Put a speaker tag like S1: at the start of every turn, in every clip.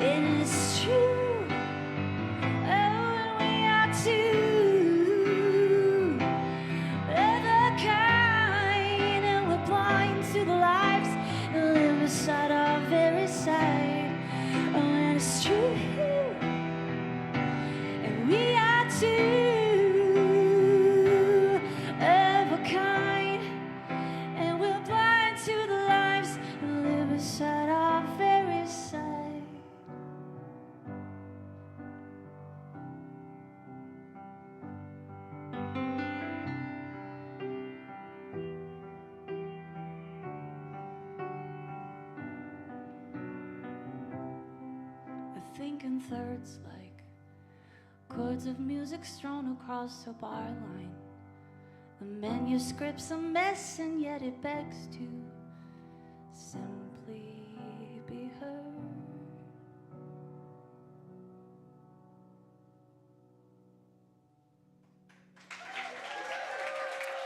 S1: and it's true. Oh, we are two of the kind, and we're blind to the lives that live beside our very side. Oh, and it's true, and we are two of a kind, and we're blind to the lives that live beside our very side. I think in thirds like chords of music strewn across a bar line. The manuscript's a mess, and yet it begs to simply be heard.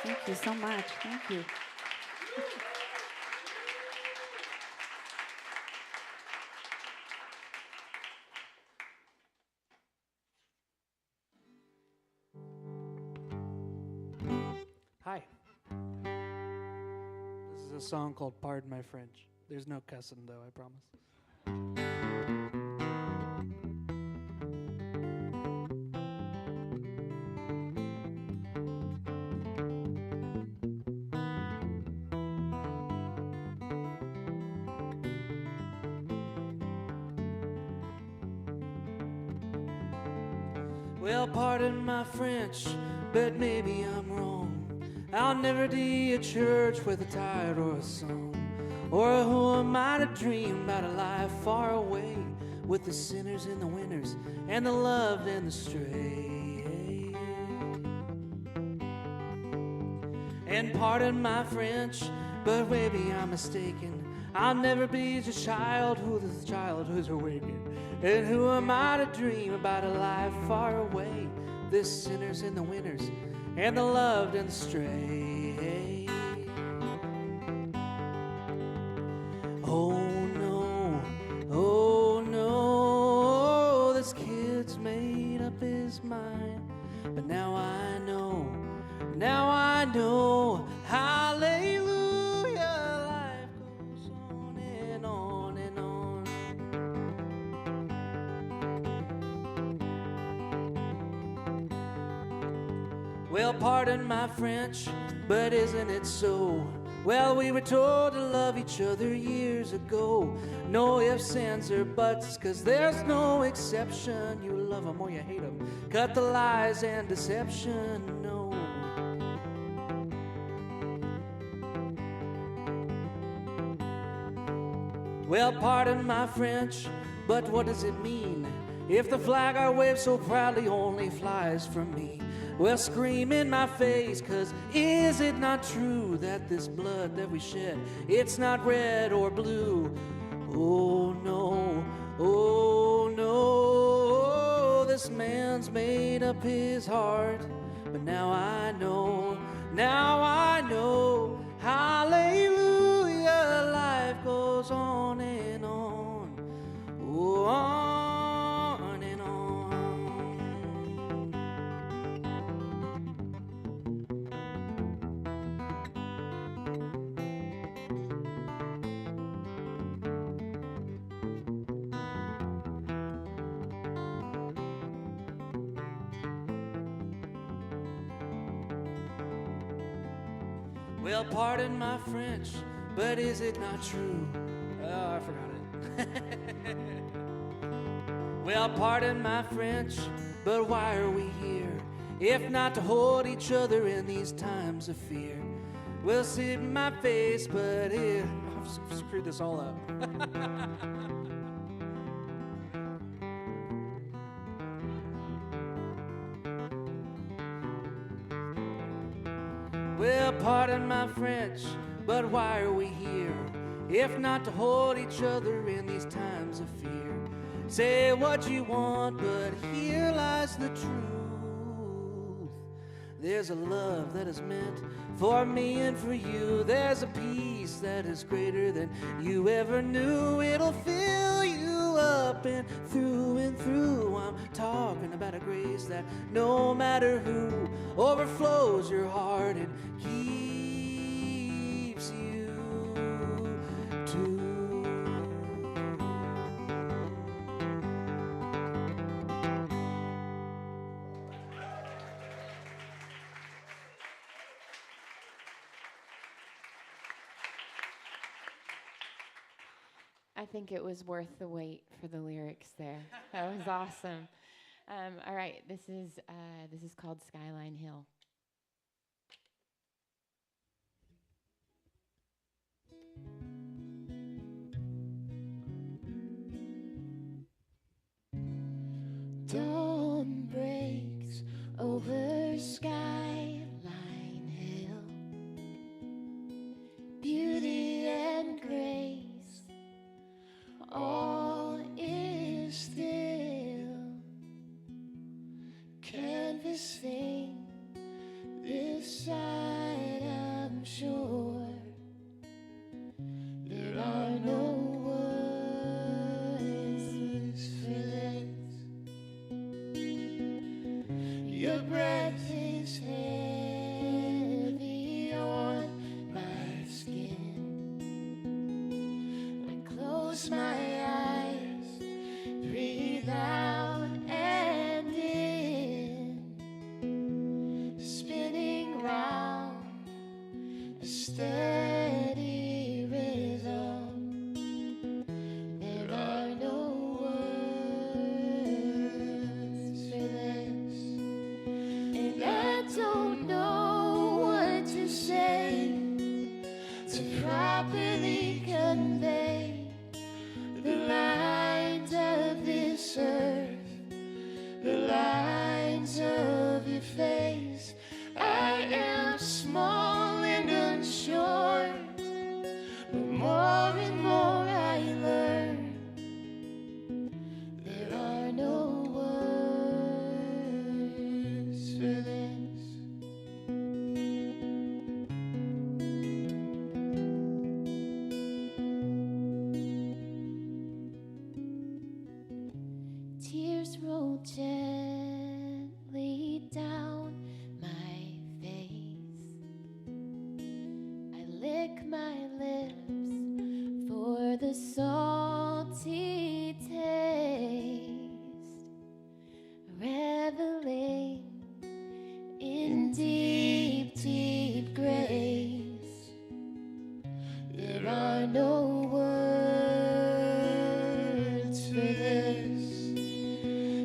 S1: Thank you so much. Thank you.
S2: Hi. This is a song called Pardon My French. There's no cussing, though, I promise. Well, pardon my French, but maybe I'm wrong. I'll never be a church with a tide or a song. Or who am I to dream about a life far away with the sinners and the winners and the loved and the stray. And pardon my French, but maybe I'm mistaken. I'll never be the child who's awakened. And who am I to dream about a life far away, the sinners and the winners and the loved and the stray. Oh no, this kid's made up his mind. But now I know, hallelujah, life goes on and on and on. Well, pardon my French, but isn't it so? Well, we were told to love each other years ago. No ifs, ands, or buts, 'cause there's no exception. You love them or you hate them. Cut the lies and deception, no. Well, pardon my French, but what does it mean if the flag I wave so proudly only flies from me? Well, scream in my face, 'cause is it not true that this blood that we shed, it's not red or blue? Oh no, this man's made up his heart. But now I know, hallelujah, life goes on and on, oh, on and on. Well, pardon my French, but is it not true? Oh, I forgot it. Well, pardon my French, but why are we here? If not to hold each other in these times of fear. Well, see my face, but here, I've screwed this all up. Well, pardon my French, but why are we here? If not to hold each other in these times of fear. Say what you want, but here lies the truth. There's a love that is meant for me and for you. There's a peace that is greater than you ever knew. It'll fill you up and through. I'm talking about a grace that no matter who overflows your heart and keeps you too.
S3: I think it was worth the wait for the lyrics there. That was awesome. All right, this is called Skyline Hill. Dawn breaks over Skyline Hill. Beauty and grace, all is still. Canvassing this side, I'm sure there are no words for this. Your breath is heavy on my skin. I close my eyes, breathe out and in, spinning round a steady rhythm. There are no words for this, and I don't know what to say to properly convey the lines of this earth, the lines of your face. I am small and unsure, but more and more I learn. There are no words for this. Tears roll gently down my face. I lick my lips for the salty taste, reveling in deep, deep grace. There are no words for this,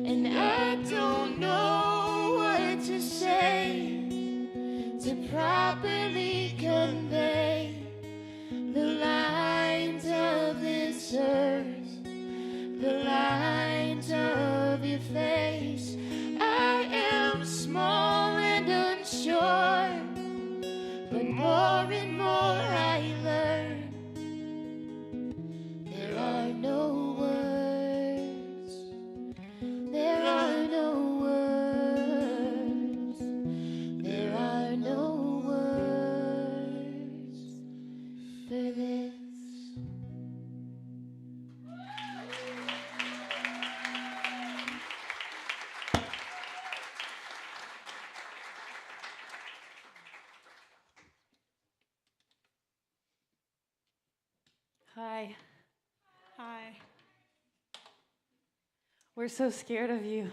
S3: and I don't know what to say to properly convey the lines of this earth, the lines of your face. I am small and unsure, but more and more I learn. There are no words. There are no words. There are no words for this.
S1: Hi. Hi. We're so scared of you.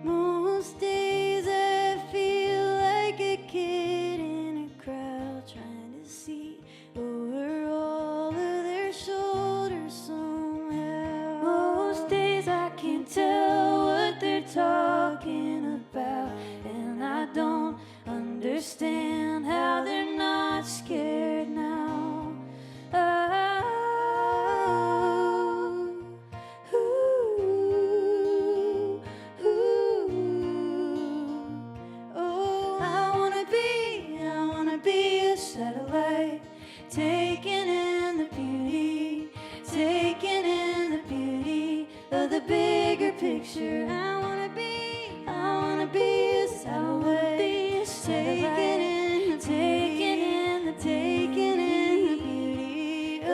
S1: Most days I feel like a kid in a crowd trying to see over all of their shoulders somehow. Most days I can't tell what they're talking about, and I don't understand how they're not scared now.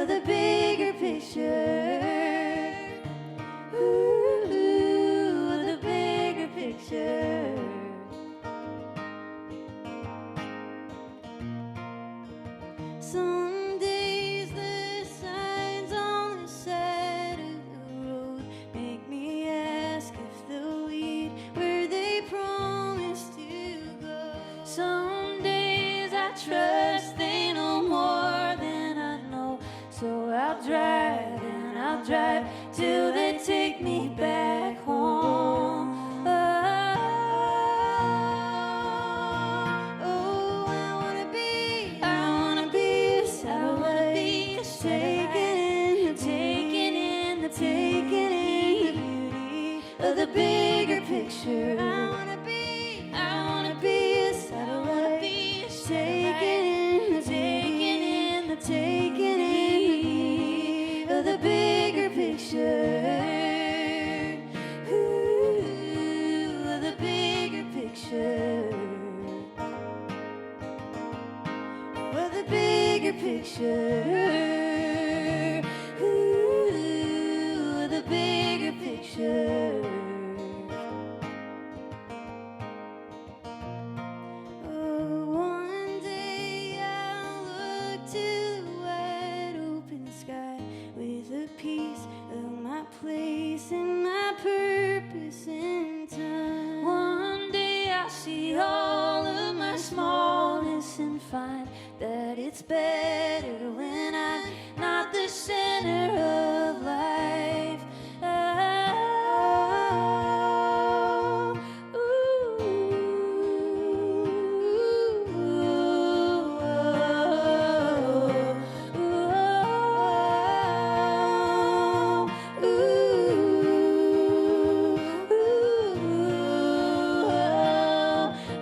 S1: of the bigger picture. Ooh, of the bigger picture. Some days the signs on the side of the road make me ask if they'll lead where they promised to go. Some days I trust they know more than I know, so I'll drive and I'll drive till they take me back home. Oh, I wanna be a satellite, taking in the beauty of the bigger picture. I wanna be a satellite, taking in the beauty of the bigger picture. Ooh, of the bigger picture. Of the bigger picture. Ooh, of the bigger picture. Oh, one day I'll look to the wide open sky with a piece of my place and my purpose in time. One day I'll see all of my smallness and find that it's better when I'm not the center of life. Oh, ooh,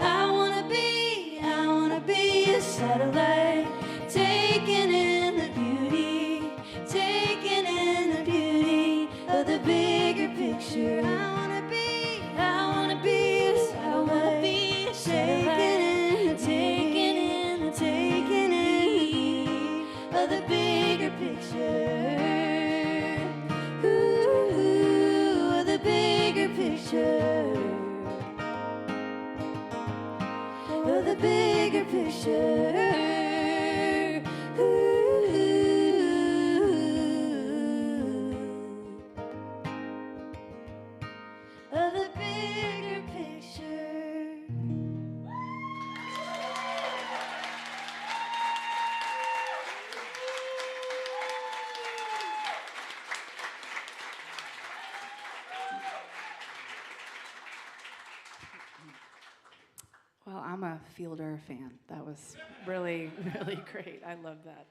S1: I wanna be a satellite, taking in the beauty of the bigger picture. I wanna be a satellite, taking in the of the bigger picture. Ooh, of the bigger picture. Of the bigger picture. Ooh. Of the bigger picture.
S4: Well, I'm a Fielder fan. That was really, really great. I love that.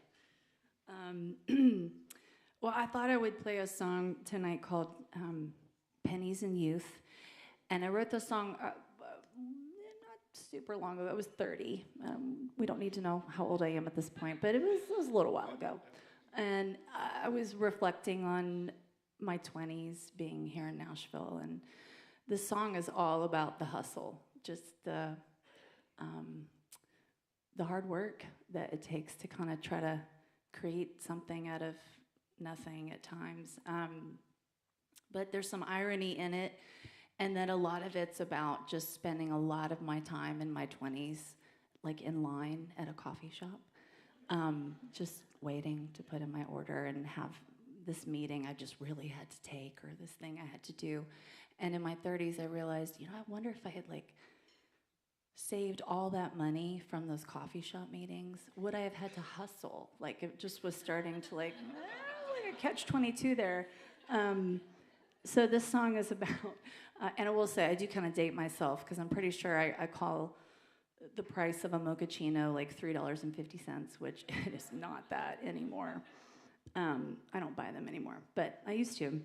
S4: Well, I thought I would play a song tonight called Pennies in Youth. And I wrote the song not super long ago. It was 30. We don't need to know how old I am at this point, but it was a little while ago. And I was reflecting on my 20s being here in Nashville. And the song is all about the hustle, just the hard work that it takes to kind of try to create something out of nothing at times. But there's some irony in it, and then a lot of it's about just spending a lot of my time in my 20s, like in line at a coffee shop, just waiting to put in my order and have this meeting I just really had to take, or this thing I had to do. And in my 30s, I realized, I wonder if I had saved all that money from those coffee shop meetings, would I have had to hustle? It just was starting to like a catch-22 there. So this song is about, and I will say, I do kind of date myself, because I'm pretty sure I call the price of a mochaccino like $3.50, which it is not that anymore. I don't buy them anymore, but I used to.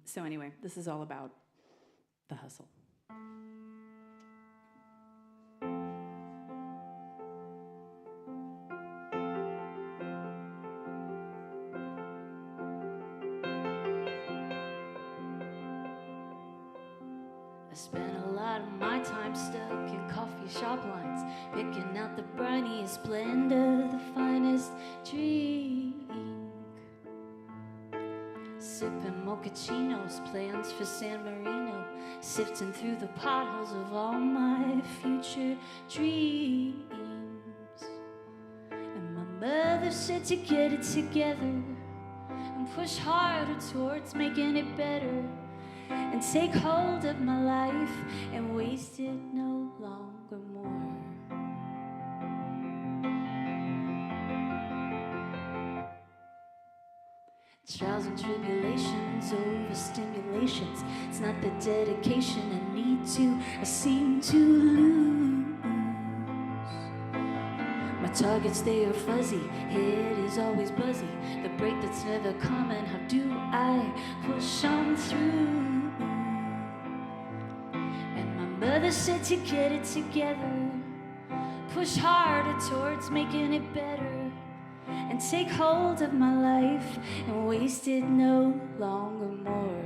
S4: So anyway, this is all about the hustle.
S1: I spent a lot of my time stuck in coffee shop lines, picking out the briniest blend of the finest trees. sipping mochachinos, plans for San Marino, sifting through the potholes of all my future dreams. And my mother said to get it together and push harder towards making it better, and take hold of my life and waste it no longer more. Trials and tribulations, overstimulations. It's not the dedication I need to, I seem to lose. My targets, they are fuzzy, head is always buzzy. The break that's never coming, how do I push on through? And my mother said to get it together, push harder towards making it better, and take hold of my life and waste it no longer more.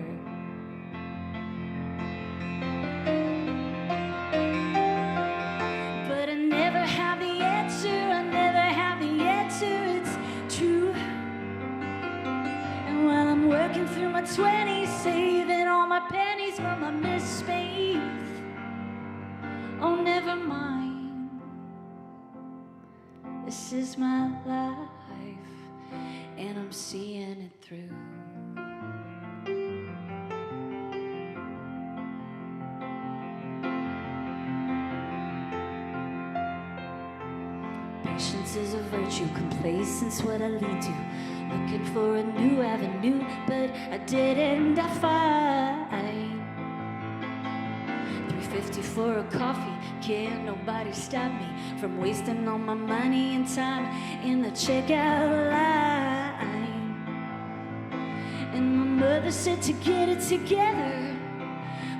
S1: But I never have the answer, I never have the answer, it's true. And while I'm working through my 20s, saving all my pennies from my missed faith, oh, never mind, this is my life, and I'm seeing it through. Patience is a virtue, complacence what I lean to. Looking for a new avenue, but I didn't, I find $3.50 for a coffee, can't nobody stop me from wasting all my money and time in the checkout line. And my mother said to get it together,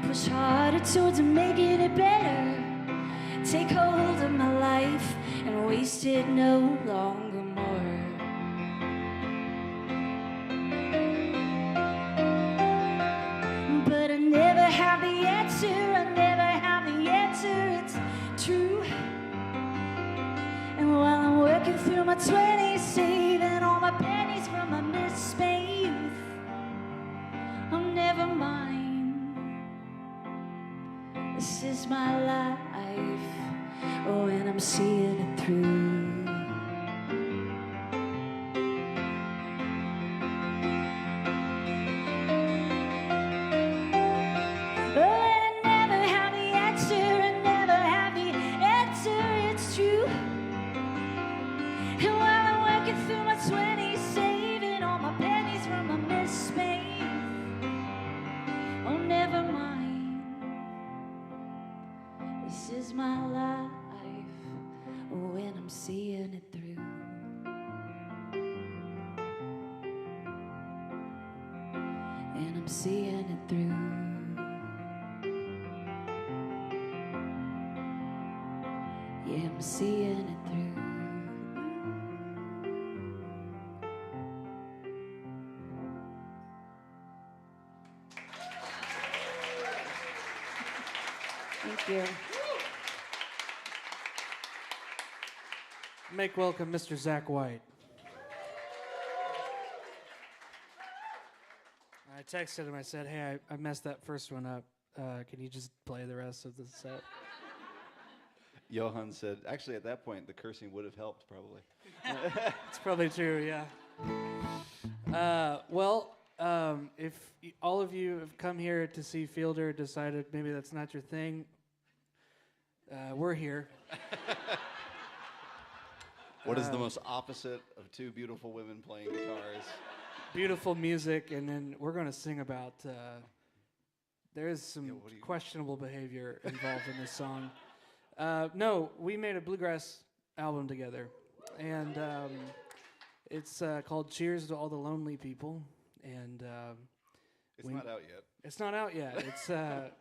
S1: push harder towards making it better, take hold of my life and waste it no longer more. But I never have the answer, I never have the answer, it's true. And while I'm working through my 20s, saving all my pennies from my missed faith, oh, never mind, this is my life, oh, and I'm seeing it through. My life, oh, and I'm seeing it through. And I'm seeing it through. Yeah, I'm seeing it through. Thank you.
S2: Make welcome Mr. Zach White. I texted him, I said, hey, I messed that first one up. Can you just play the rest of the set?
S5: Johan said, actually at that point, the cursing would have helped probably.
S2: It's probably true, yeah. If all of you have come here to see Fielder, decided maybe that's not your thing, we're here.
S5: What is the most opposite of two beautiful women playing guitars?
S2: Beautiful music, and then we're going to sing about, there is some questionable behavior involved in this song. No, we made a bluegrass album together, and it's called Cheers to All the Lonely People, and
S5: it's not out yet.
S2: It's not out yet. It's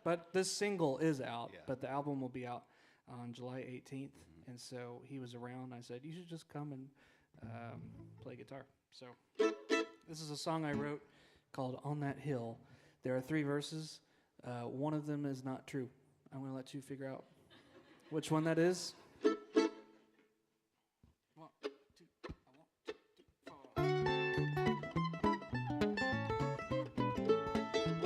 S2: but this single is out, but the album will be out on July 18th. And so he was around. I said, you should just come and play guitar. So this is a song I wrote called On That Hill. There are 3 verses. One of them is not true. I'm going to let you figure out which one that is. 1, 2, 1, 2, 3, 4.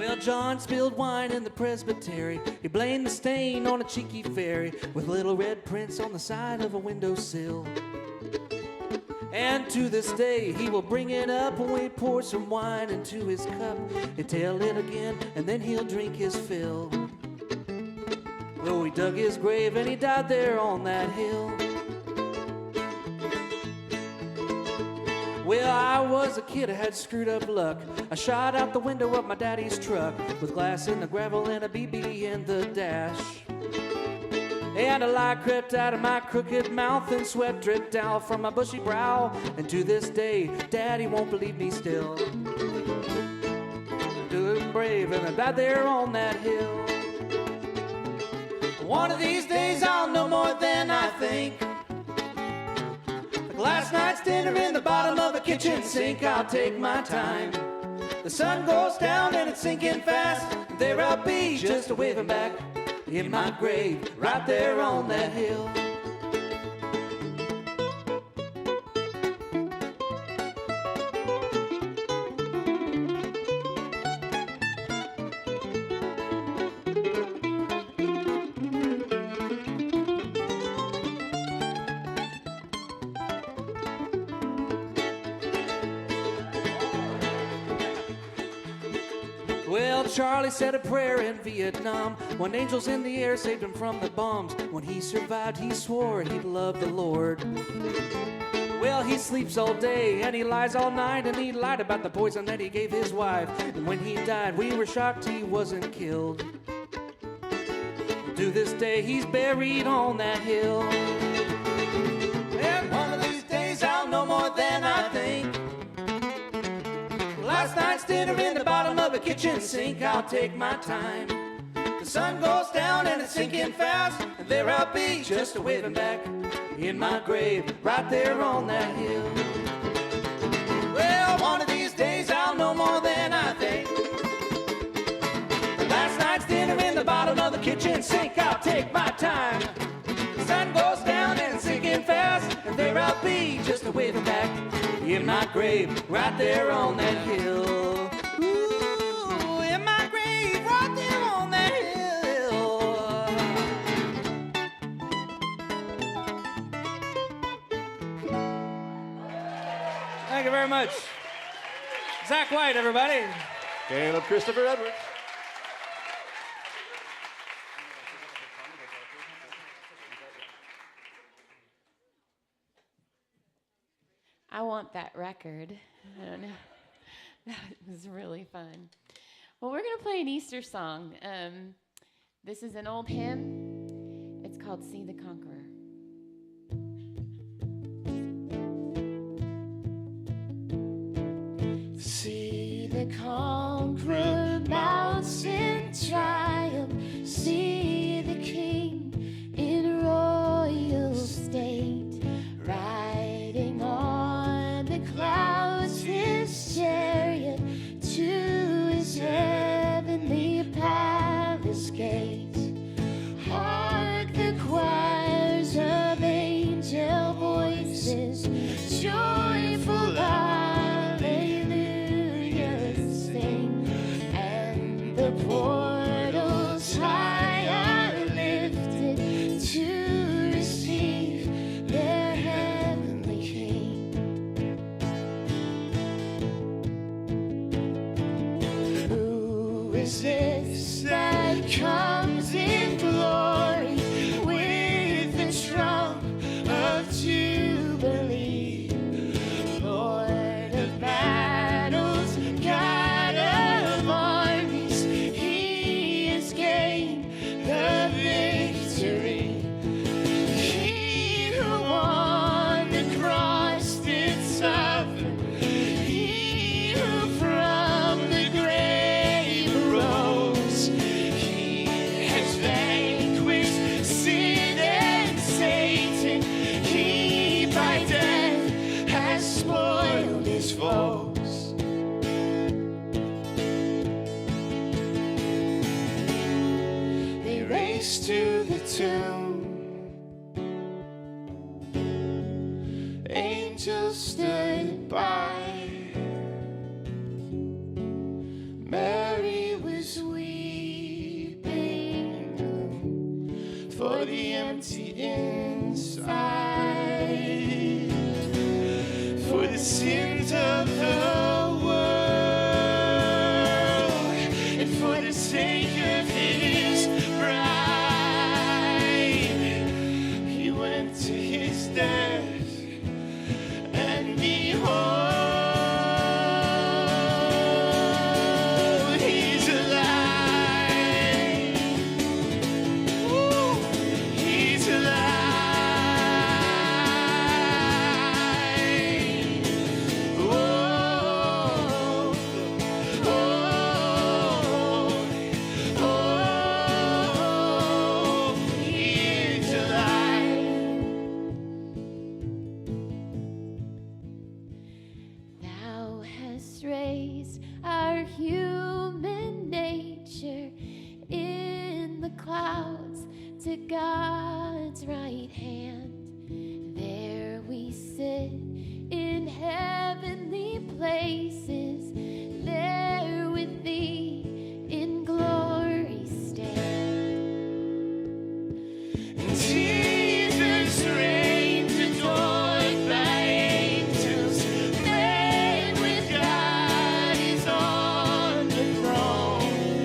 S2: Well, John spilled wine in the presbytery. He blamed the stain on a cheeky fairy with little red prints on the side of a windowsill. And to this day, he will bring it up when we pour some wine into his cup. He'll tell it again, and then he'll drink his fill. Well, we dug his grave, and he died there on that hill. Well, I was a kid, I had screwed up luck. I shot out the window of my daddy's truck with glass in the gravel and a BB in the dash. And a lie crept out of my crooked mouth and sweat dripped down from my bushy brow. And to this day, Daddy won't believe me still. Good brave, and I died there on that hill. One of these days I'll know more than I think. Like last night's dinner in the bottom of a kitchen sink, I'll take my time. The sun goes down and it's sinking fast. There I'll be, just a waving back in my grave, right there on that hill. Well, Charlie said a prayer in Vietnam when angels in the air saved him from the bombs. When he survived, he swore he'd love the Lord. Well, he sleeps all day and he lies all night, and he lied about the poison that he gave his wife. And when he died, we were shocked he wasn't killed. To this day, he's buried on that hill. And one of these days, I'll know more than I think. Last night's dinner in the bottom of a kitchen sink, I'll take my time. The sun goes down and it's sinking fast, and there I'll be, just a waving back in my grave, right there on that hill. Well, one of these days I'll know more than I think. Last night's dinner in the bottom of the kitchen sink, I'll take my time. The sun goes down and it's sinking fast, and there I'll be, just a waving back in my grave, right there on that hill. Ooh, in my grave, right there on that hill. Thank you very much. Zach White, everybody.
S5: Caleb Christopher Edwards.
S3: I want that record. I don't know. That was really fun. Well, we're going to play an Easter song. This is an old hymn. It's called See the Conqueror. See the conqueror mounts in triumph. See the king in royal state, riding on the clouds, his chariot to his heavenly palace gate. Hark the choirs of angel voices, joyful alleluias sing, and the portals high are lifted to receive their heavenly King. Who is this that comes in glory with the trump of jubilee? Lord of battles, God of armies, he has gained the victory. He who on the cross did suffer, he who from the grave arose, he has vanquished sin and Satan. He by death has spoiled his foes. They race to the tomb. Angels stood by. Mary was
S6: for the empty inside, for the sins of the world, and for the sake of his bride. He went to his death, and behold,
S3: God's right hand. There we sit in heavenly places. There with thee in glory stand.
S6: And Jesus reigns adored by angels. Man with God is on the throne.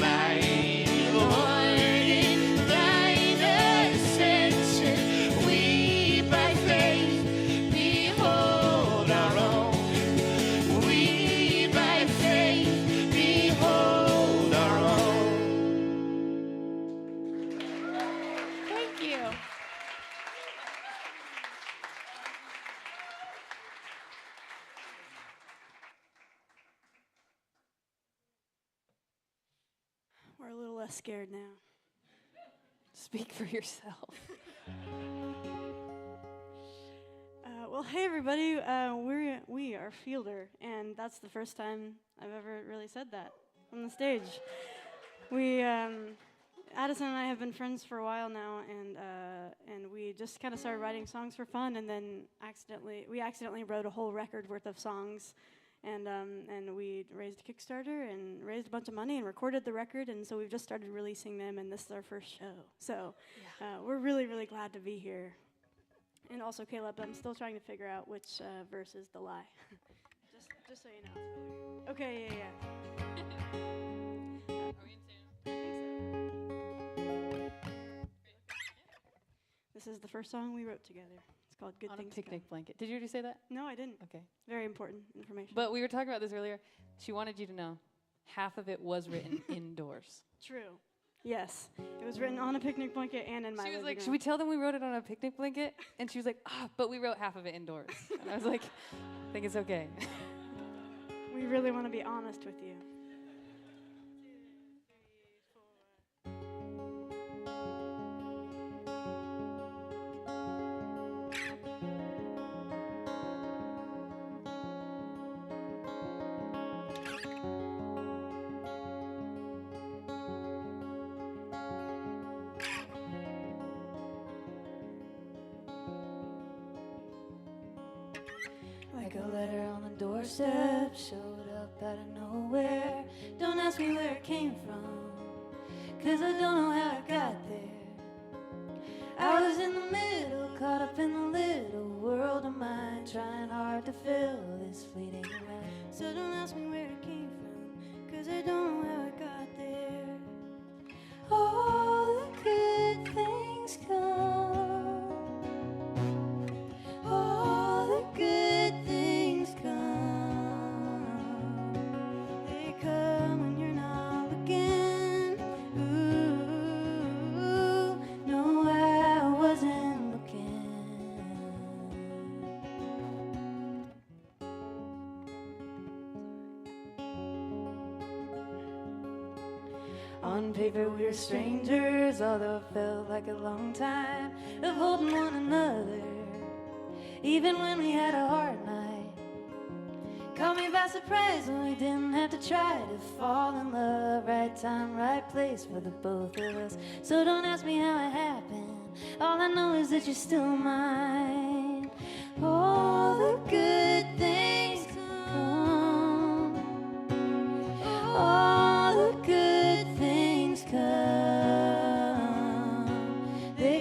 S6: Mighty Lord, in thine ascension, we by faith behold our own. We by faith behold our own.
S3: Thank you.
S1: We're a little less scared now. Speak for yourself. Well, hey everybody, we are Fielder, and that's the first time I've ever really said that on the stage. We, Addison and I have been friends for a while now, and we just kind of started writing songs for fun, and then we accidentally wrote a whole record worth of songs, and we raised a Kickstarter and raised a bunch of money and recorded the record, and so we've just started releasing them, and this is our first show. So we're really, really glad to be here. And also, Caleb, I'm still trying to figure out which verse is the lie. just so you know. Okay, yeah. This is the first song we wrote together. It's called Good
S7: On
S1: Things
S7: a picnic
S1: Come.
S7: blanket. Did you already say that?
S1: No, I didn't.
S7: Okay.
S1: Very important information.
S7: But we were talking about this earlier. She wanted you to know half of it was written indoors.
S1: True. Yes. It was written on a picnic blanket and in my
S7: She was
S1: living
S7: like,
S1: room.
S7: should we tell them we wrote it on a picnic blanket? And she was like, but we wrote half of it indoors. And I was like, I think it's okay.
S1: We really want to be honest with you.
S8: Like a letter on the doorstep, showed up out of nowhere. Don't ask me where it came from, 'cause I don't know how it got there. I was in the middle, caught up in the little world of mine, trying hard to fill this fleeting mind. So don't ask me where it came from, 'cause I don't know how it got there. All the good things come. All the good things come. They come when you're not looking. Ooh, no, I wasn't looking. On paper we were strangers, although it felt like a long time of holding one another. Even when we had a hard night, caught me by surprise when we didn't have to try to fall in love. Right time, right place for the both of us. So don't ask me how it happened. All I know is that you're still mine. All the good things come. All the good things come. They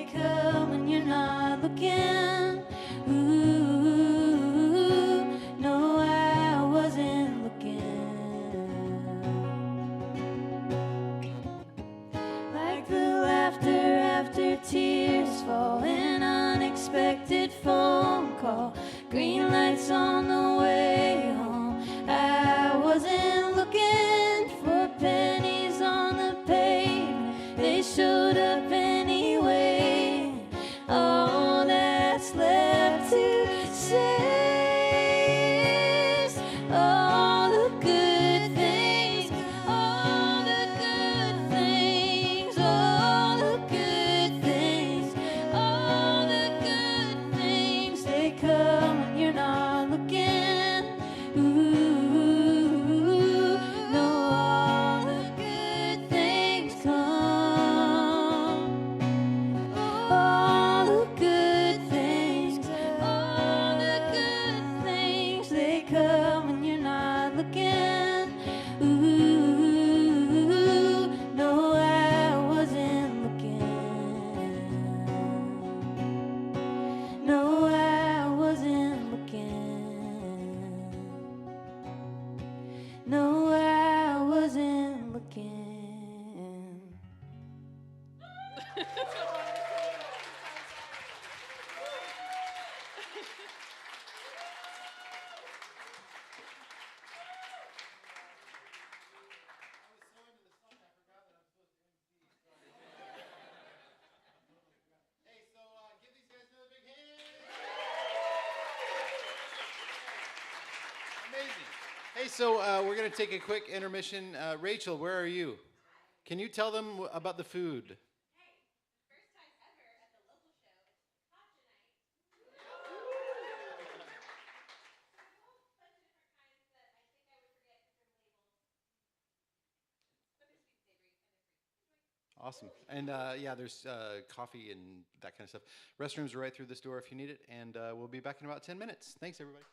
S8: No, I wasn't looking.
S9: Hey, so we're going to take a quick intermission. Rachel, where are you? Can you tell them about the food? Awesome. And yeah, there's coffee and that kind of stuff. Restrooms are right through this door if you need it. And we'll be back in about 10 minutes. Thanks, everybody.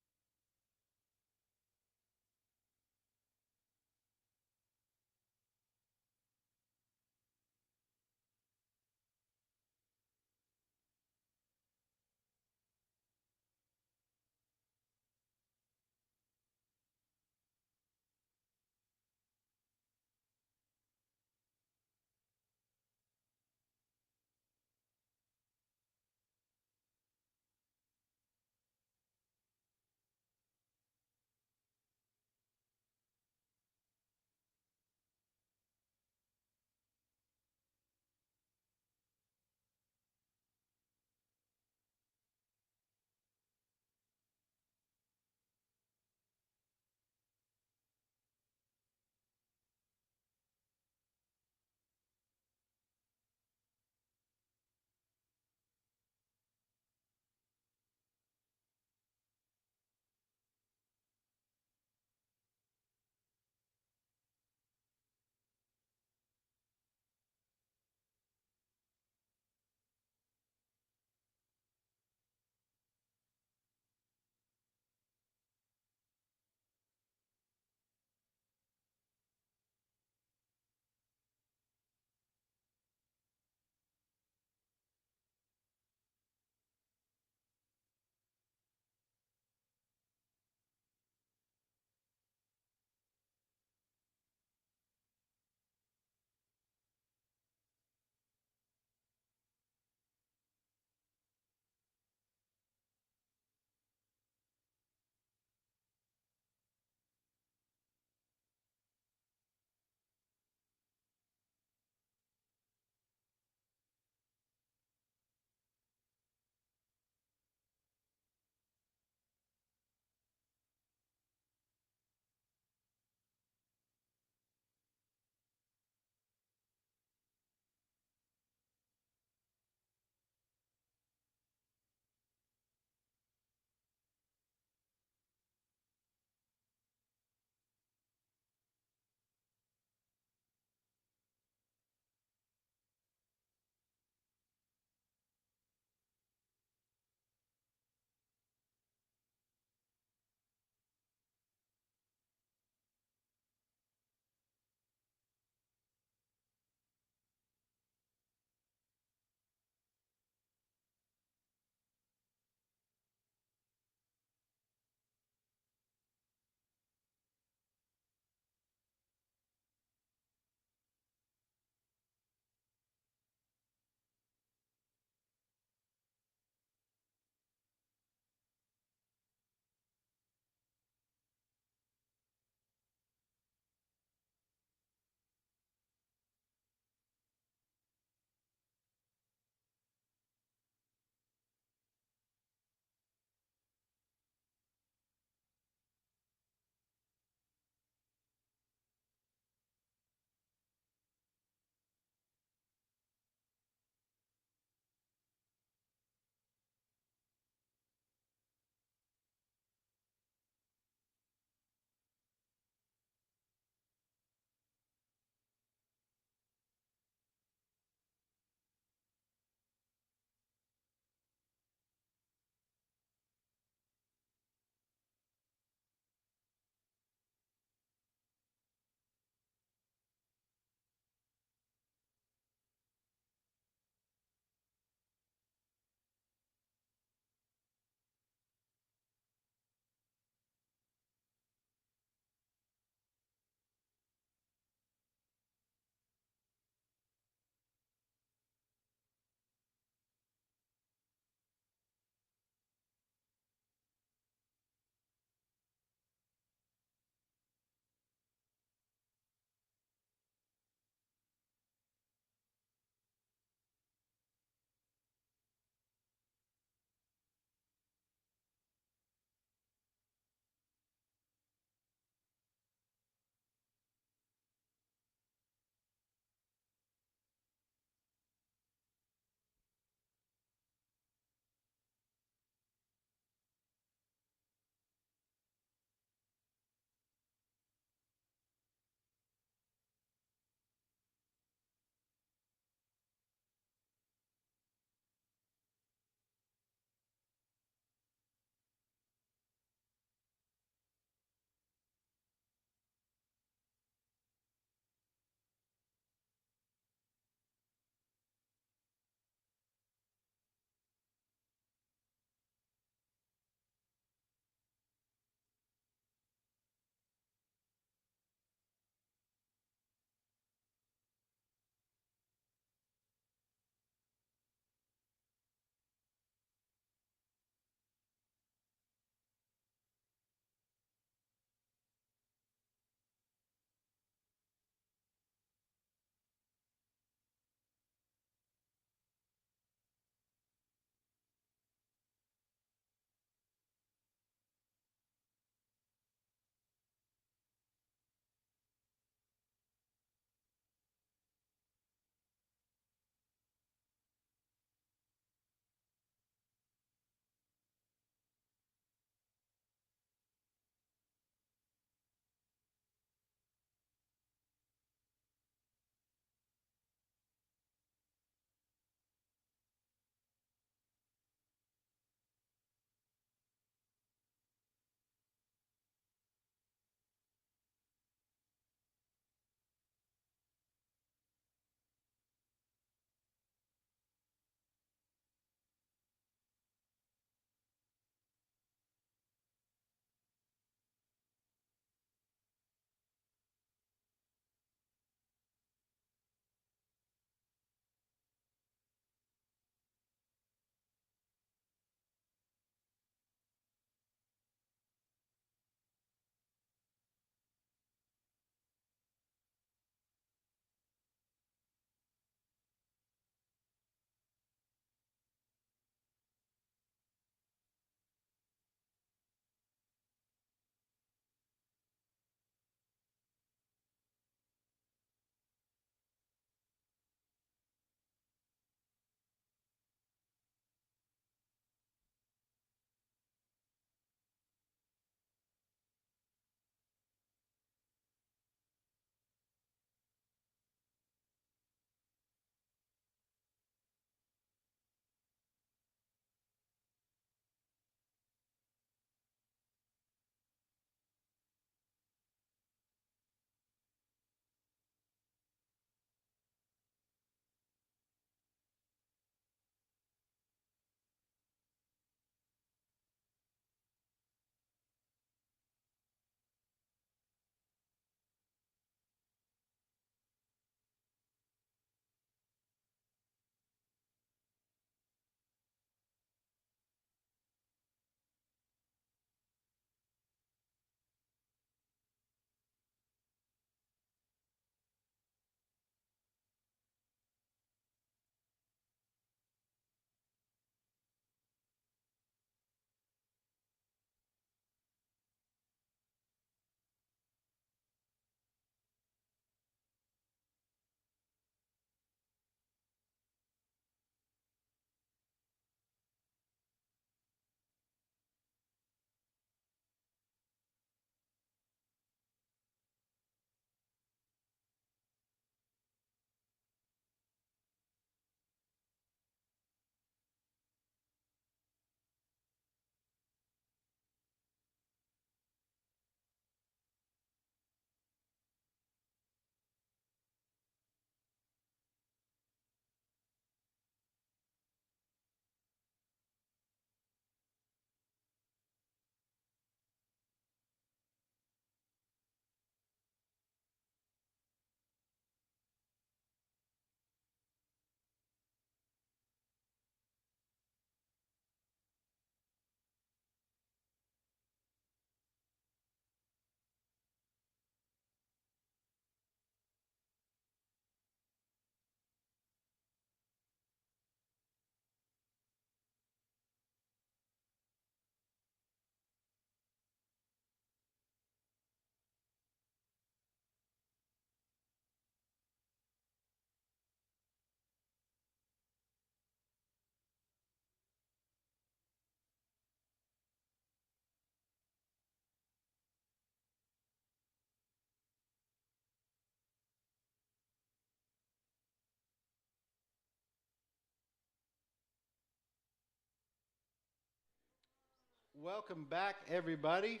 S9: Welcome back, everybody.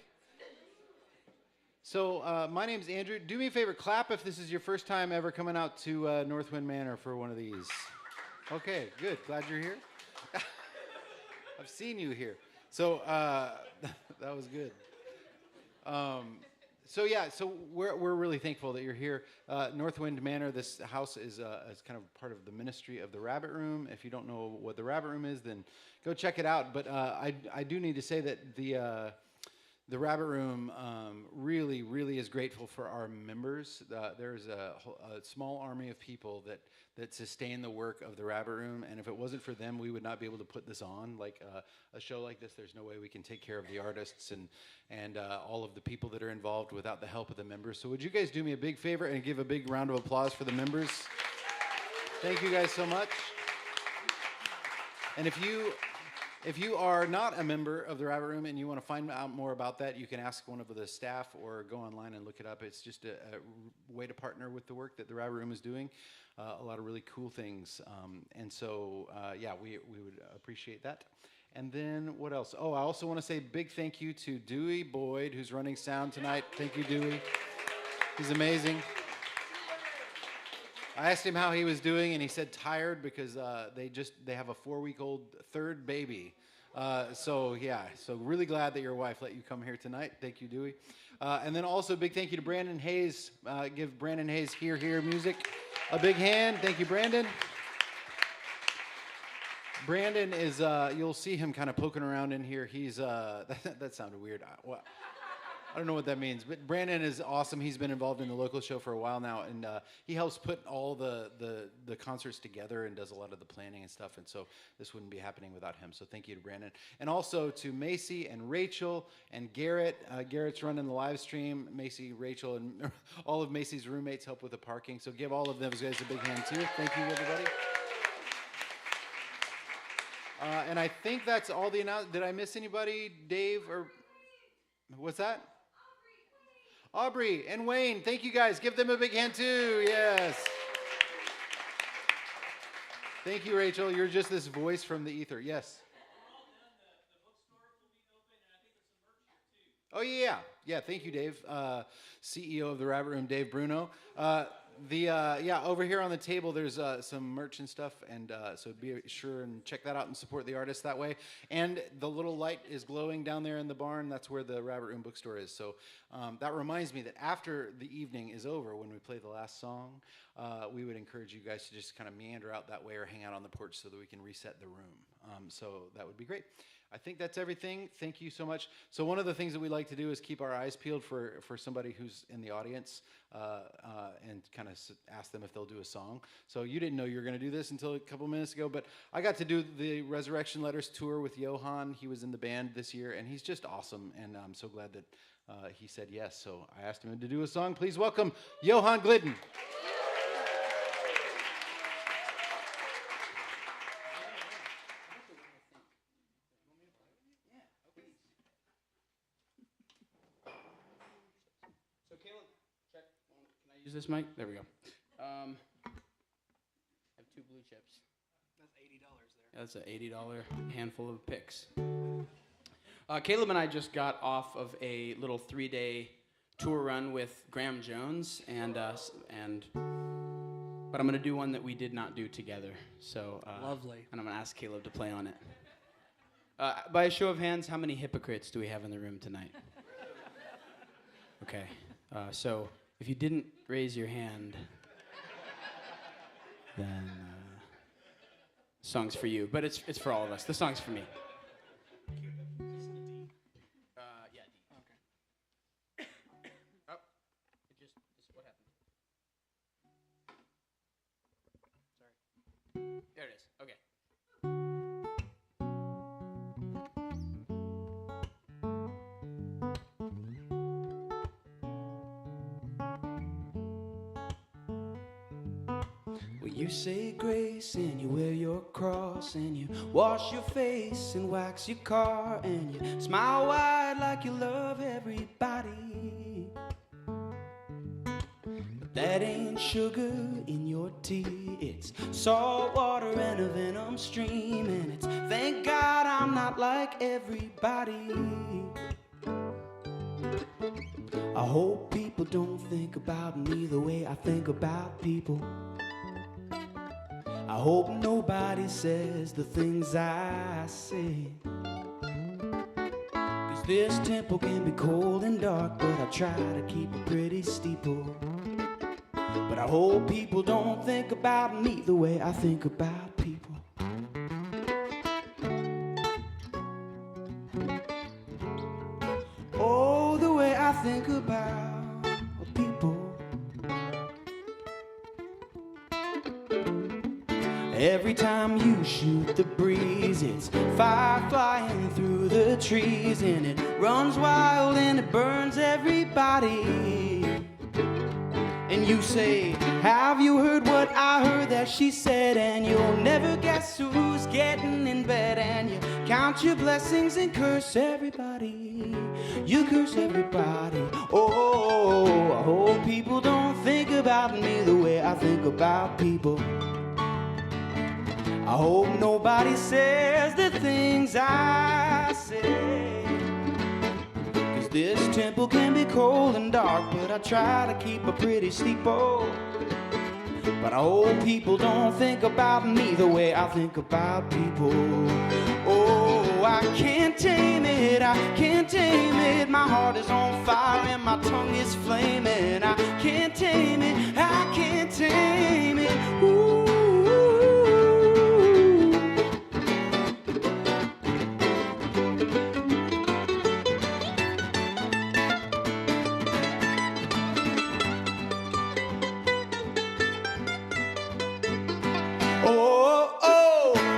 S9: So my name's Andrew. Do me a favor, clap if this is your first time ever coming out to Northwind Manor for one of these. Okay, good. Glad you're here. I've seen you here. So that was good. So we're really thankful that you're here. Northwind Manor, this house is kind of part of the ministry of the Rabbit Room. If you don't know what the Rabbit Room is, then go check it out. But I do need to say that the Rabbit Room really, really is grateful for our members. There's a small army of people that sustain the work of the Rabbit Room, and if it wasn't for them, we would not be able to put this on. Like a show like this, there's no way we can take care of the artists and all of the people that are involved without the help of the members. So would you guys do me a big favor and give a big round of applause for the members? Thank you guys so much. And if you are not a member of the Rabbit Room and you want to find out more about that, you can ask one of the staff or go online and look it up. It's just a way to partner with the work that the Rabbit Room is doing. A lot of really cool things. We would appreciate that. And then what else? Oh, I also want to say big thank you to Dewey Boyd, who's running sound tonight. Thank you, Dewey. He's amazing. I asked him how he was doing, and he said tired because they have a 4-week-old third baby. So really glad that your wife let you come here tonight. Thank you, Dewey. And then also big thank you to Brandon Hayes. Give Brandon Hayes Here Music a big hand. Thank you, Brandon. Brandon is, you'll see him kind of poking around in here. He's, that sounded weird. I don't know what that means, but Brandon is awesome. He's been involved in the local show for a while now, and he helps put all the concerts together and does a lot of the planning and stuff, and so this wouldn't be happening without him. So thank you to Brandon. And also to Macy and Rachel and Garrett. Garrett's running the live stream. Macy, Rachel, and all of Macy's roommates help with the parking, so give all of those guys a big hand too. Thank you, everybody. And I think that's all the announcements. Did I miss anybody? Dave or what's that? Aubrey and Wayne, thank you guys. Give them a big hand too. Yes. Thank you, Rachel. You're just this voice from the ether. Yes. Oh yeah. Thank you, Dave. CEO of the Rabbit Room, Dave Bruno. Over here on the table, there's some merch and stuff, and so be sure and check that out and support the artists that way. And the little light is glowing down there in the barn. That's where the Rabbit Room bookstore is. So that reminds me that after the evening is over, when we play the last song, we would encourage you guys to just kind of meander out that way or hang out on the porch so that we can reset the room. So that would be great. I think that's everything. Thank you so much. So one of the things that we like to do is keep our eyes peeled for somebody who's in the audience and kind of ask them if they'll do a song. So you didn't know you were going to do this until a couple minutes ago, but I got to do the Resurrection Letters tour with Johan. He was in the band this year, and he's just awesome, and I'm so glad that he said yes. So I asked him to do a song. Please welcome Johan Glidden.
S10: Use this mic? There we go. I have 2 blue chips. That's $80 there. That's an $80 handful of picks. Caleb and I just got off of a little 3-day tour run with Graham Jones, but I'm going to do one that we did not do together. So
S2: Lovely.
S10: And I'm going to ask Caleb to play on it. By a show of hands, how many hypocrites do we have in the room tonight? Okay. So if you didn't raise your hand, then song's for you. But it's for all of us. The song's for me. Yeah, D. Okay. Oh, what happened? Sorry. There it is. Okay. You say grace and you wear your cross and you wash your face and wax your car and you smile wide like you love everybody. But That ain't sugar in your tea. It's salt water and a venom stream. And it's thank God I'm not like everybody. I hope people don't think about me the way I think about people. I hope nobody says the things I say. 'Cause this temple can be cold and dark, but I try to keep a pretty steeple. But I hope people don't think about me the way I think about people. Oh, the way I think about people. Every time you shoot the breeze, it's fire flying through the trees, and it runs wild and it burns everybody. And you say, have you heard what I heard that she said? And you'll never guess who's getting in bed. And you count your blessings and curse everybody. You curse everybody. Oh, I hope people don't think about me the way I think about people. I hope nobody says the things I say. This temple can be cold and dark, but I try to keep a pretty steeple. But I hope people don't think about me the way I think about people. Oh, I can't tame it, I can't tame it. My heart is on fire and my tongue is flaming. I can't tame it, I can't tame it. Ooh.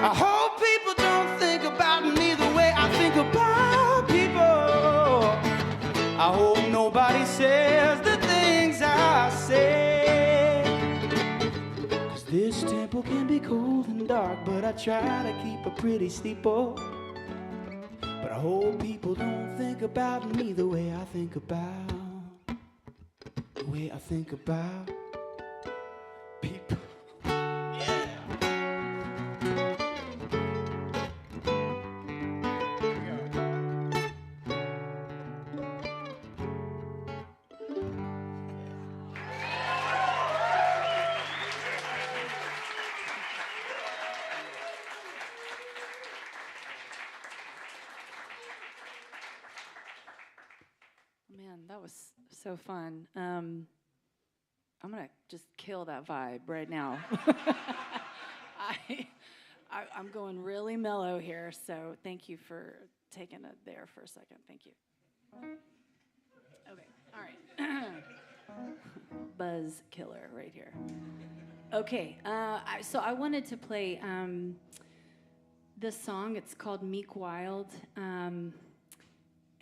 S10: I hope people don't think about me the way I think about people. I hope nobody says the things I say. 'Cause this temple can be cold and dark, but I try to keep a pretty steeple. But I hope people don't think about me the way I think about, the way I think about people.
S4: Man, that was so fun. I'm gonna just kill that vibe right now. I'm going really mellow here, so thank you for taking it there for a second. Thank you. Okay, all right. Buzz killer right here. Okay, so I wanted to play this song. It's called Meek Wild.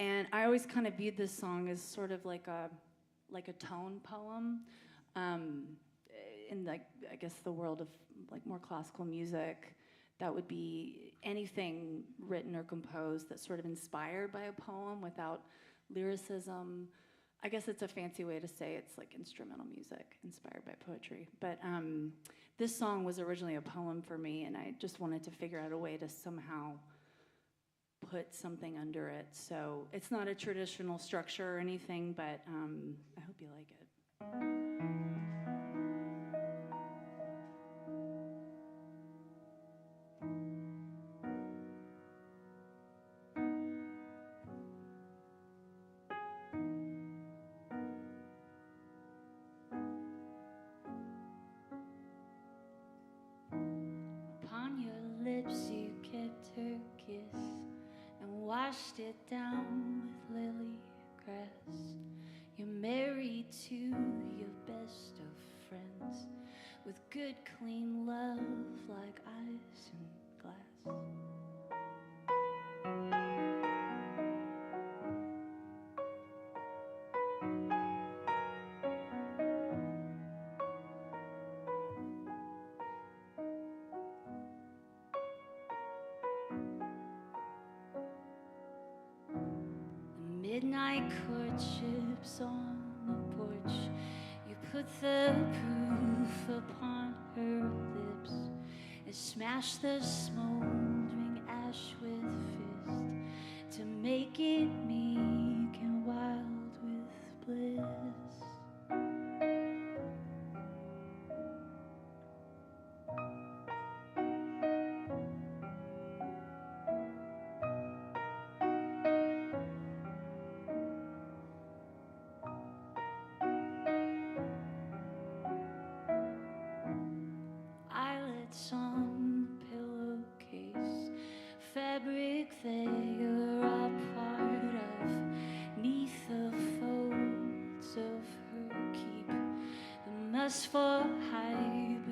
S4: And I always kind of viewed this song as sort of like a tone poem, in like I guess the world of like more classical music. That would be anything written or composed that's sort of inspired by a poem without lyricism. I guess it's a fancy way to say it's like instrumental music inspired by poetry. But this song was originally a poem for me, and I just wanted to figure out a way to somehow put something under it. So it's not a traditional structure or anything, but I hope you like it. Upon your lips you kept her kiss and washed it down with lily grass. You're married to your best of friends with good clean love like ice and glass. Midnight courtships on the porch. You
S1: put the proof upon her lips and smash the smoldering ash with fist to make it meek and wild with bliss. Eyelids on the pillowcase, fabric they are a part of, 'neath the folds of her keep, the must for hibernating.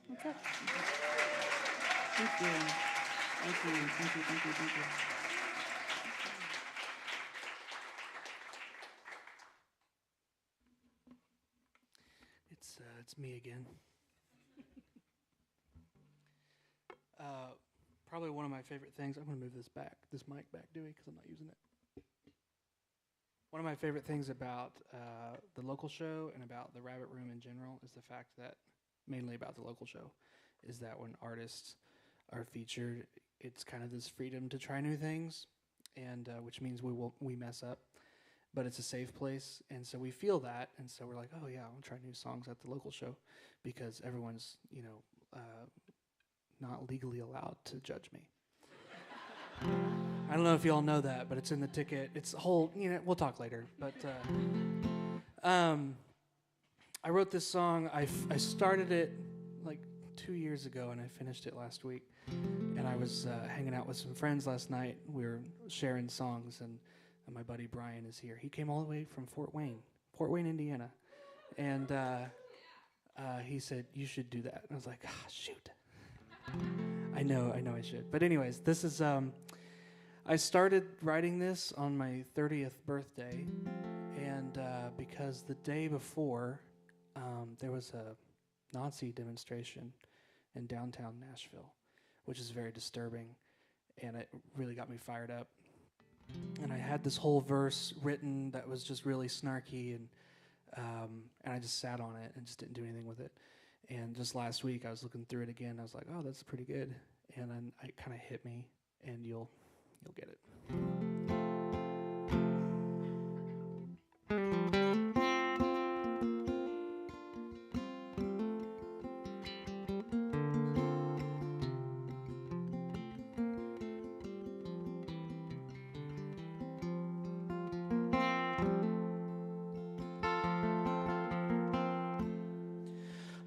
S4: What's up? Thank you. Thank you. Thank you. Thank you. Thank you.
S2: It's me again. Probably one of my favorite things. I'm going to move this mic back, Dewey, because I'm not using it. One of my favorite things about the local show and about the Rabbit Room in general is the fact that, mainly about the local show, is that when artists are featured, it's kind of this freedom to try new things, and which means we mess up, but it's a safe place, and so we feel that, and so we're like, oh yeah, I'll try new songs at the local show, because everyone's, not legally allowed to judge me. I don't know if you all know that, but it's in the ticket. It's a whole, we'll talk later, but I wrote this song. I started it like 2 years ago, and I finished it last week. And I was hanging out with some friends last night. We were sharing songs, and my buddy Brian is here. He came all the way from Fort Wayne, Indiana. And he said, you should do that. And I was like, shoot. I know I should. But anyways, this is, I started writing this on my 30th birthday. And because the day before, there was a Nazi demonstration in downtown Nashville, which is very disturbing, and it really got me fired up. And I had this whole verse written that was just really snarky, and I just sat on it and just didn't do anything with it. And just last week, I was looking through it again. I was like, oh, that's pretty good. And then it kind of hit me, and you'll get it.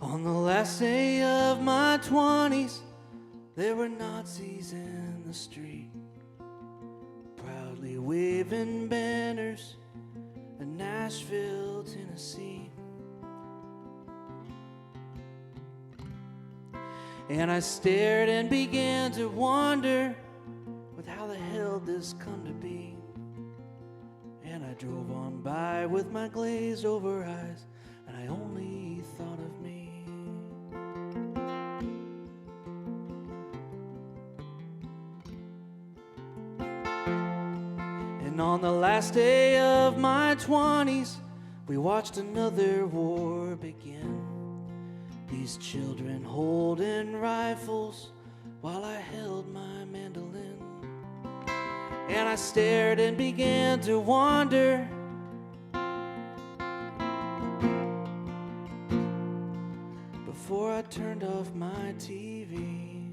S2: On the last day of my 20s, there were Nazis in the street, proudly waving banners in Nashville, Tennessee. And I stared and began to wonder with how the hell this come to be. And I drove on by with my glazed over eyes, and I only thought of me. And on the last day of my 20s, we watched another war begin. These children holding rifles while I held my mandolin. And I stared and began to wonder before I turned off my TV.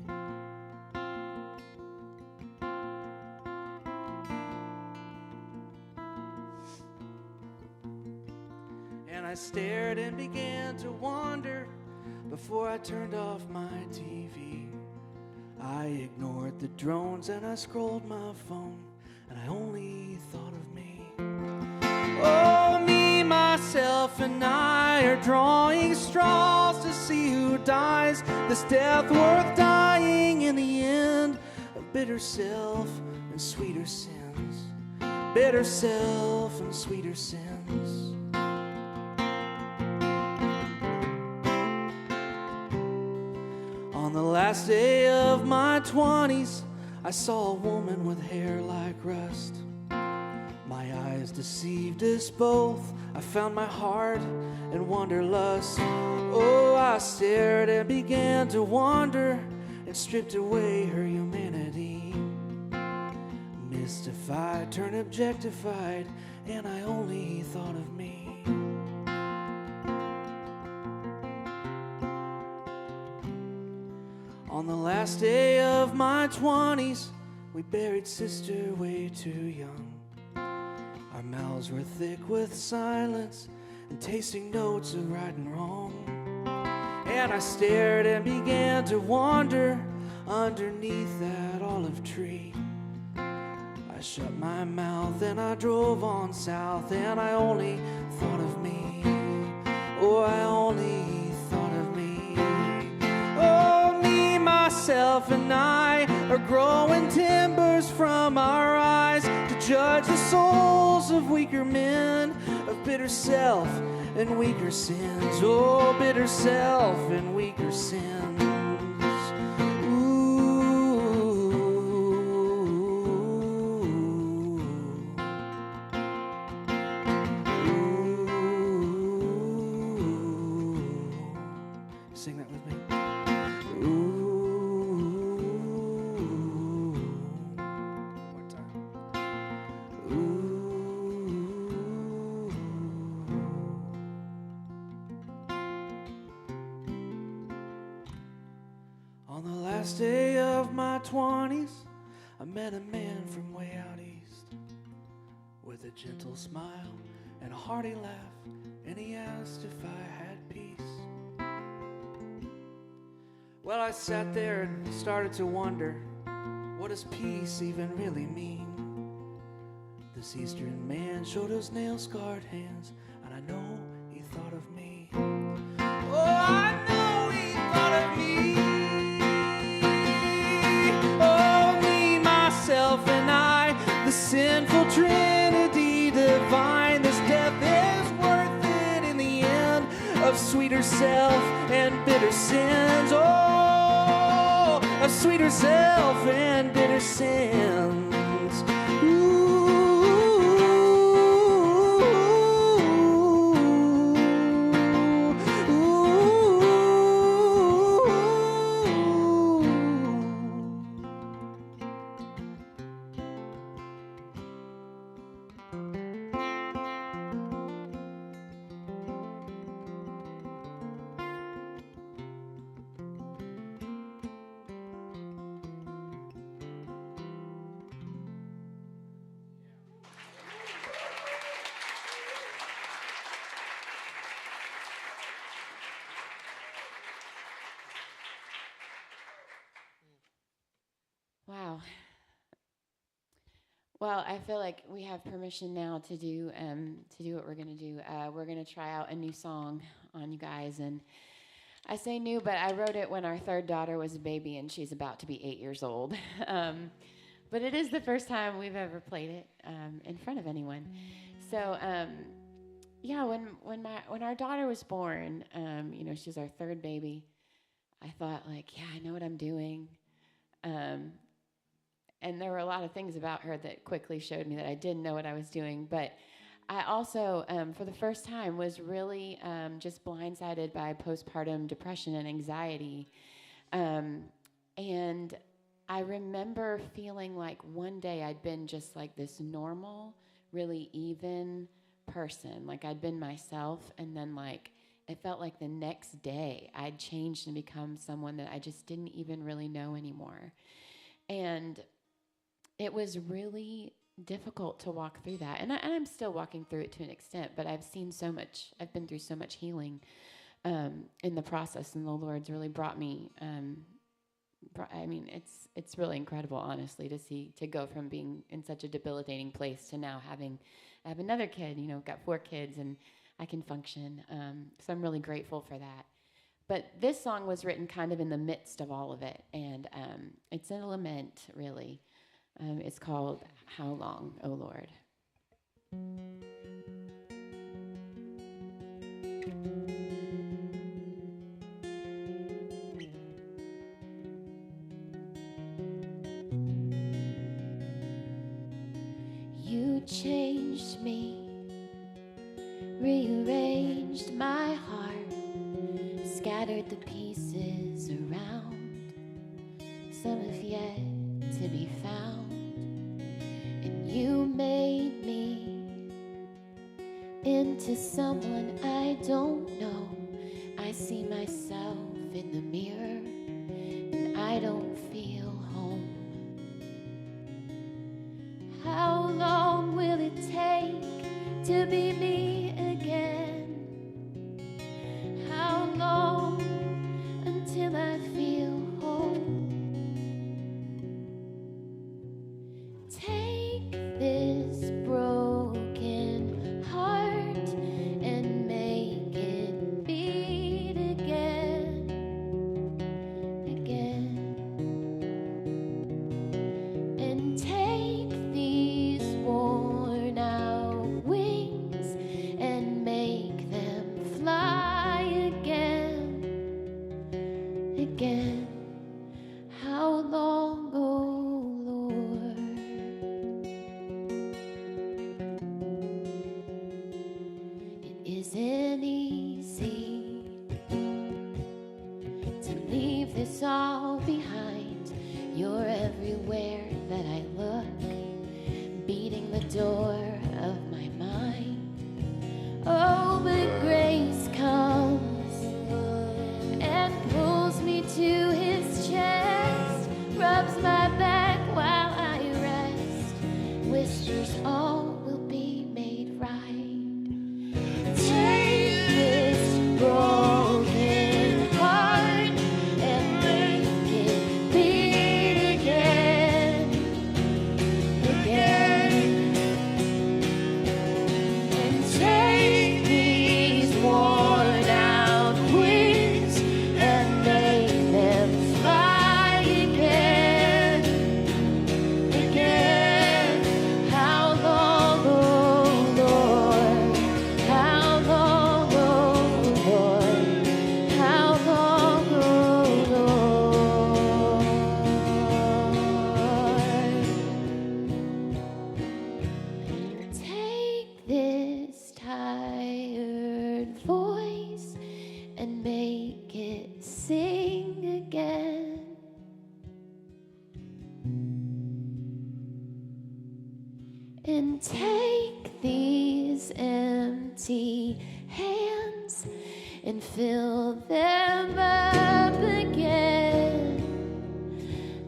S2: And I stared and began to wonder before I turned off my TV. I ignored the drones and I scrolled my phone, and I only thought of me. Oh, me, myself, and I are drawing straws to see who dies. This death worth dying in the end of bitter self and sweeter sins. Bitter self and sweeter sins. On the last day of my 20s, I saw a woman with hair like rust. My eyes deceived us both. I found my heart in wanderlust. Oh, I stared and began to wander and stripped away her humanity. Mystified, turned objectified, and I only thought of me. On the last day of my 20s, we buried sister way too young. Our mouths were thick with silence and tasting notes of right and wrong. And I stared and began to wander underneath that olive tree. I shut my mouth and I drove on south, and I only thought of me. Oh, I only thought of me. Oh, me, myself, and I are growing timbers from our eyes to judge the souls of weaker men, of bitter self and weaker sins. Oh, bitter self and weaker sins. Sing that with me. Ooh. One more time. Ooh. On the last day of my 20s, I met a man from way out east with a gentle smile and a hearty laugh, and he asked if I had peace. Well, I sat there and started to wonder, what does peace even really mean? This Eastern man showed us nail-scarred hands, and I know he thought of me. Oh, I know he thought of me. Oh, me, myself, and I, the sinful trinity divine. This death is worth it in the end of sweeter self and bitter sins. Oh, of sweeter self and bitter sins. Ooh.
S3: Wow. Well, I feel like we have permission now to do what we're gonna do. We're gonna try out a new song on you guys, and I say new, but I wrote it when our third daughter was a baby, and she's about to be 8 years old. But it is the first time we've ever played it in front of anyone. So yeah, when our daughter was born, she was our third baby. I thought, like, yeah, I know what I'm doing. And there were a lot of things about her that quickly showed me that I didn't know what I was doing. But I also, for the first time, was really just blindsided by postpartum depression and anxiety. And I remember feeling like one day I'd been just like this normal, really even person. Like I'd been myself, and then like it felt like the next day I'd changed and become someone that I just didn't even really know anymore. And it was really difficult to walk through that. And I'm still walking through it to an extent, but I've been through so much healing in the process, and the Lord's really brought me, it's really incredible, honestly, to go from being in such a debilitating place to now I have another kid, got 4 kids, and I can function. So I'm really grateful for that. But this song was written kind of in the midst of all of it, and it's a lament, really. It's called How Long, O Lord?
S1: You changed me, rearranged my heart, scattered the pieces around, some have yet to be found. And you made me into someone I don't know. I see myself in the mirror, and I don't feel home. How long will it take to be me again? How long until I feel home? Take this broken heart and make it beat again, again. And take these worn out wings and make them fly again, again. How long, oh Lord? It isn't easy to leave this all behind. You're everywhere that I look, beating the door of my mind. Oh, but grace comes and pulls me to his chest, rubs my back while I rest, whispers all will be made right. Take this broken heart and make it beat again, again. And take these worn out wings and make them fly again, again. How long, oh Lord? How long, oh Lord? How long, oh Lord? Take this tired voice and make it sing again. And take these empty hands and fill them up again,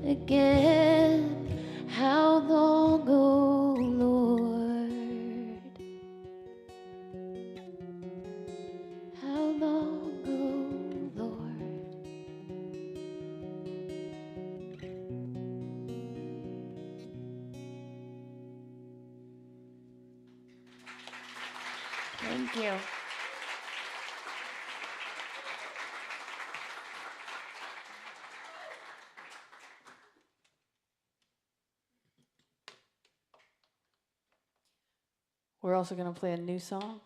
S1: again. How long, oh Lord? How long, oh Lord?
S3: Thank you.
S8: We're also going to play a new song.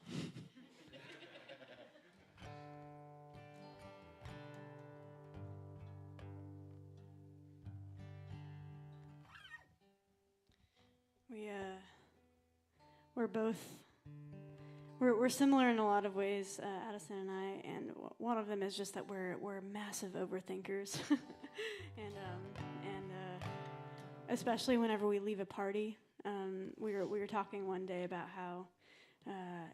S11: We're both we're similar in a lot of ways, Addison and I, and one of them is just that we're massive overthinkers, and especially whenever we leave a party. We were talking one day about how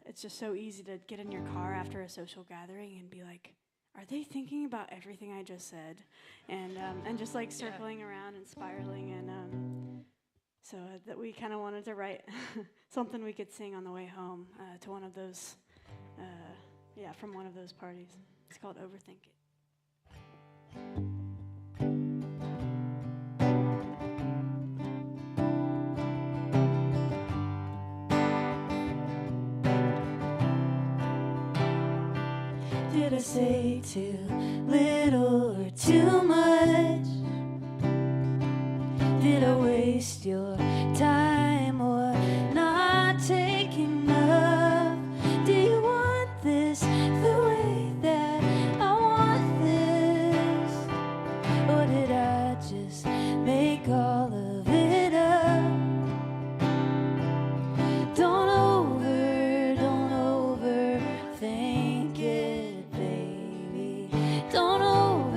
S11: it's just so easy to get in your car after a social gathering and be like, are they thinking about everything I just said? And just like circling around and spiraling, and so that we kind of wanted to write something we could sing on the way home to one of those, from one of those parties. It's called Overthink It.
S8: Did I say too little or too much? Did I waste your time or not take enough? Do you want this the way that I want this? Or did I just make all of it up? Don't overthink it, baby. Don't overthink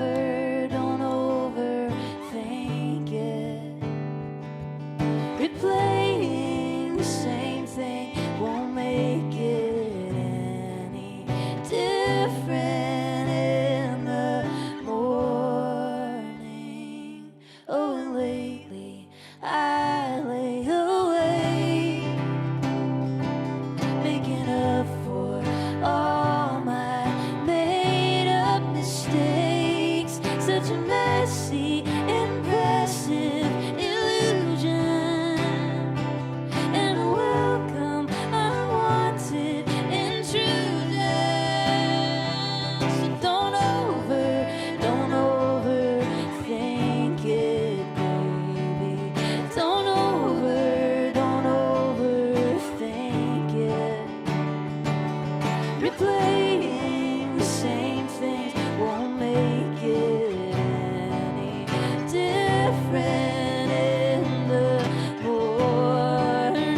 S8: it. Replaying the same thing won't make it any different in the morning. Oh, and lately I lay awake, making up for all my made-up mistakes. Such a messy, impressive illusion, and a welcome unwanted intrusion. So don't overthink it, baby. Don't overthink it. Replaying the same things won't make it any different in the morning.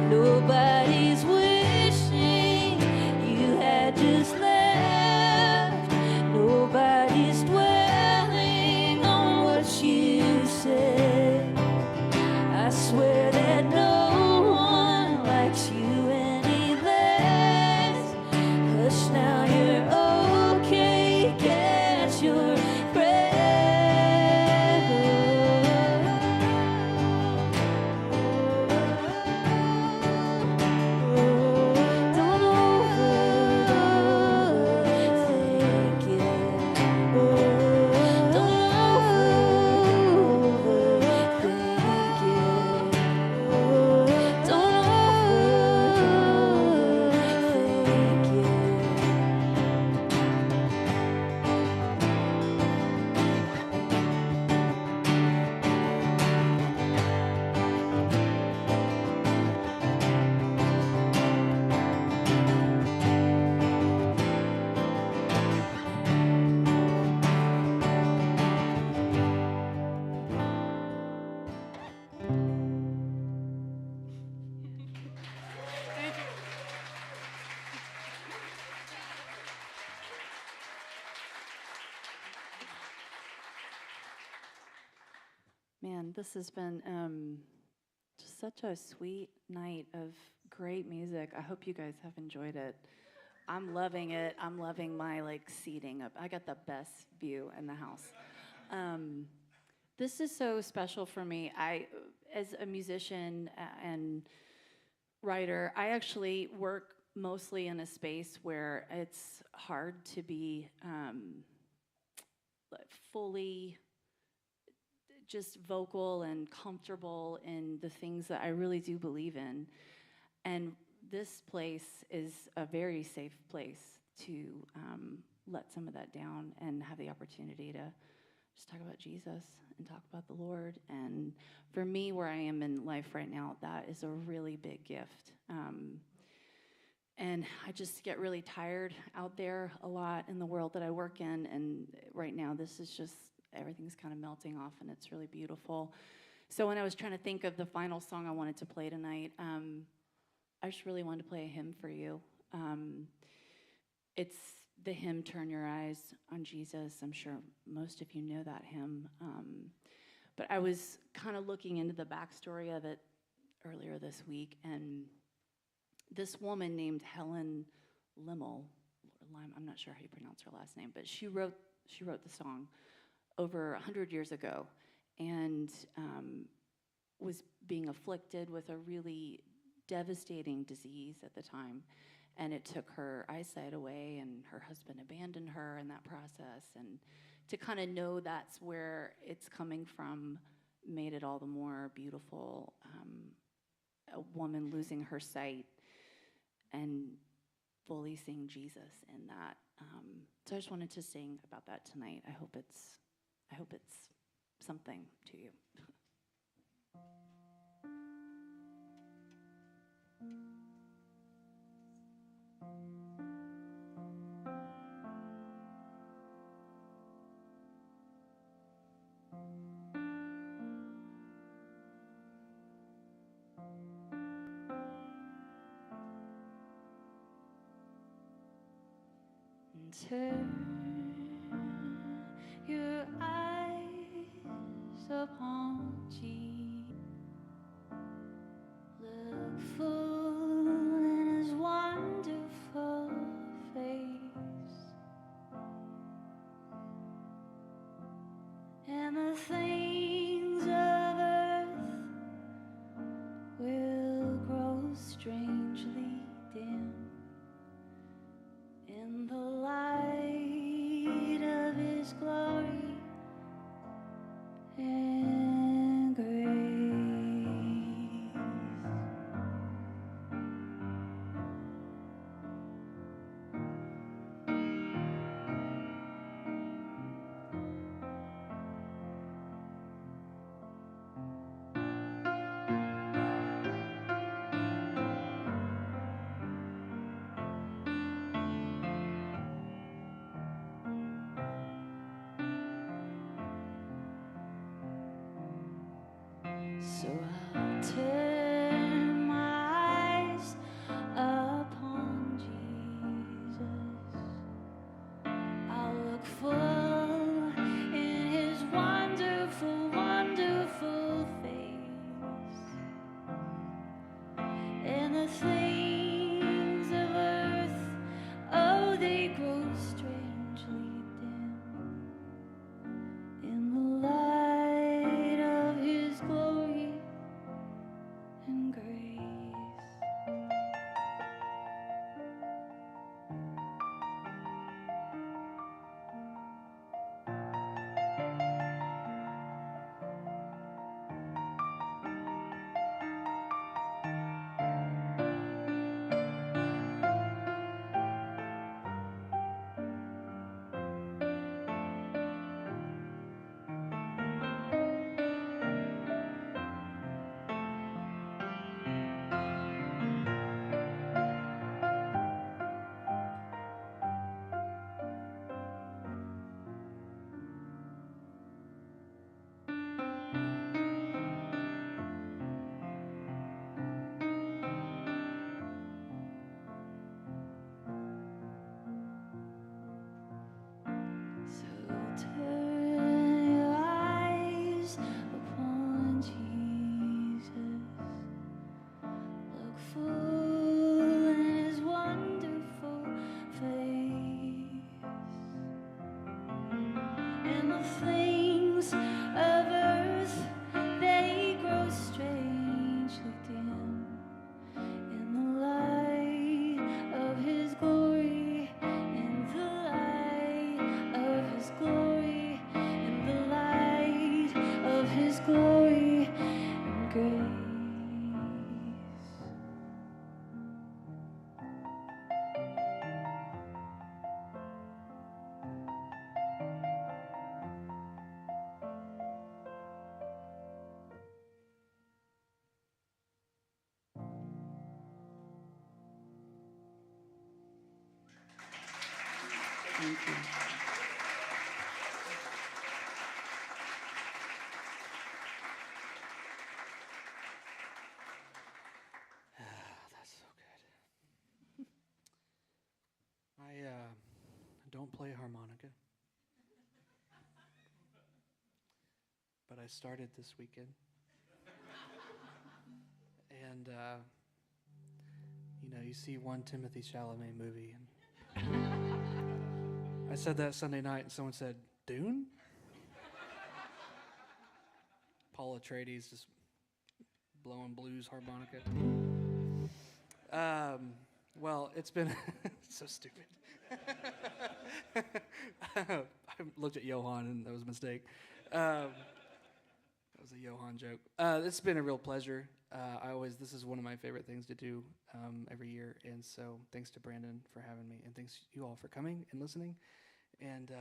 S8: Nobody's wishing you had just left. Nobody's dwelling on what you said. I swear that no one likes you any less. Hush now, you're okay, catch your breath. Don't overthink it. Don't overthink it. Don't overthink it.
S4: Man, this has been just such a sweet night of great music. I hope you guys have enjoyed it. I'm loving it. I'm loving my seating up. I got the best view in the house. This is so special for me. As a musician and writer, I actually work mostly in a space where it's hard to be fully just vocal and comfortable in the things that I really do believe in. And this place is a very safe place to let some of that down and have the opportunity to just talk about Jesus and talk about the Lord. And for me, where I am in life right now, that is a really big gift. And I just get really tired out there a lot in the world that I work in. And right now, this is just, everything's kind of melting off, and it's really beautiful. So when I was trying to think of the final song I wanted to play tonight, I just really wanted to play a hymn for you. It's the hymn "Turn Your Eyes on Jesus." I'm sure most of you know that hymn. But I was kind of looking into the backstory of it earlier this week, and this woman named Helen Limmel, I'm not sure how you pronounce her last name, but she wrote the song over 100 years ago, and was being afflicted with a really devastating disease at the time, and it took her eyesight away, and her husband abandoned her in that process, and to kind of know that's where it's coming from made it all the more beautiful. A woman losing her sight and fully seeing Jesus in that. So I just wanted to sing about that tonight. I hope it's something to you. Turn your eyes upon Jesus. Look full in his wonderful face, and the things of earth will grow strangely dim in the light of his glory and grace. So I'll turn my eyes upon Jesus. I'll look full in his wonderful, wonderful face, and the things of earth, oh, they grow strangely dim in the light of his glory and grace. So turn your eyes upon Jesus. Look full in his wonderful face, and the things of earth, they grow strangely dim in the light of his glory, in the light of his glory, in the light of his glory and grace. Thank you.
S2: don't play harmonica. But I started this weekend. And, you see 1 Timothy Chalamet movie. And I said that Sunday night, and someone said, Dune? Paul Atreides just blowing blues harmonica. Well, it's been so stupid. I looked at Johan, and that was a mistake. That was a Johan joke. It's been a real pleasure. This is one of my favorite things to do every year, and so thanks to Brandon for having me, and thanks you all for coming and listening, and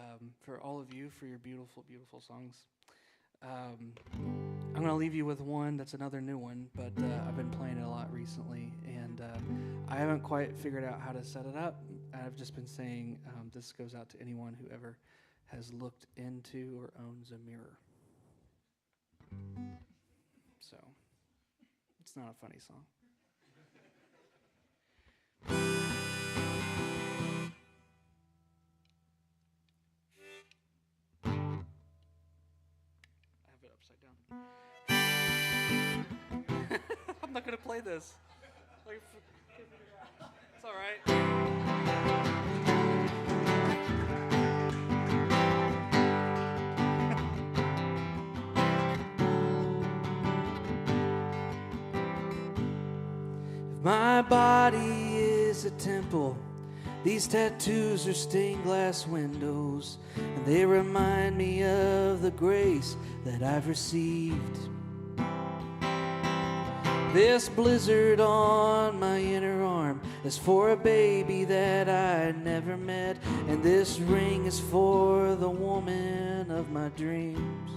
S2: for all of you for your beautiful, beautiful songs. I'm going to leave you with one that's another new one, but I've been playing it a lot recently, and I haven't quite figured out how to set it up. I've just been saying this goes out to anyone who ever has looked into or owns a mirror. So, it's not a funny song. I have it upside down. I'm not going to play this. It's all right. My body is a temple. These tattoos are stained glass windows, and they remind me of the grace that I've received. This blizzard on my inner arm is for a baby that I never met, and this ring is for the woman of my dreams.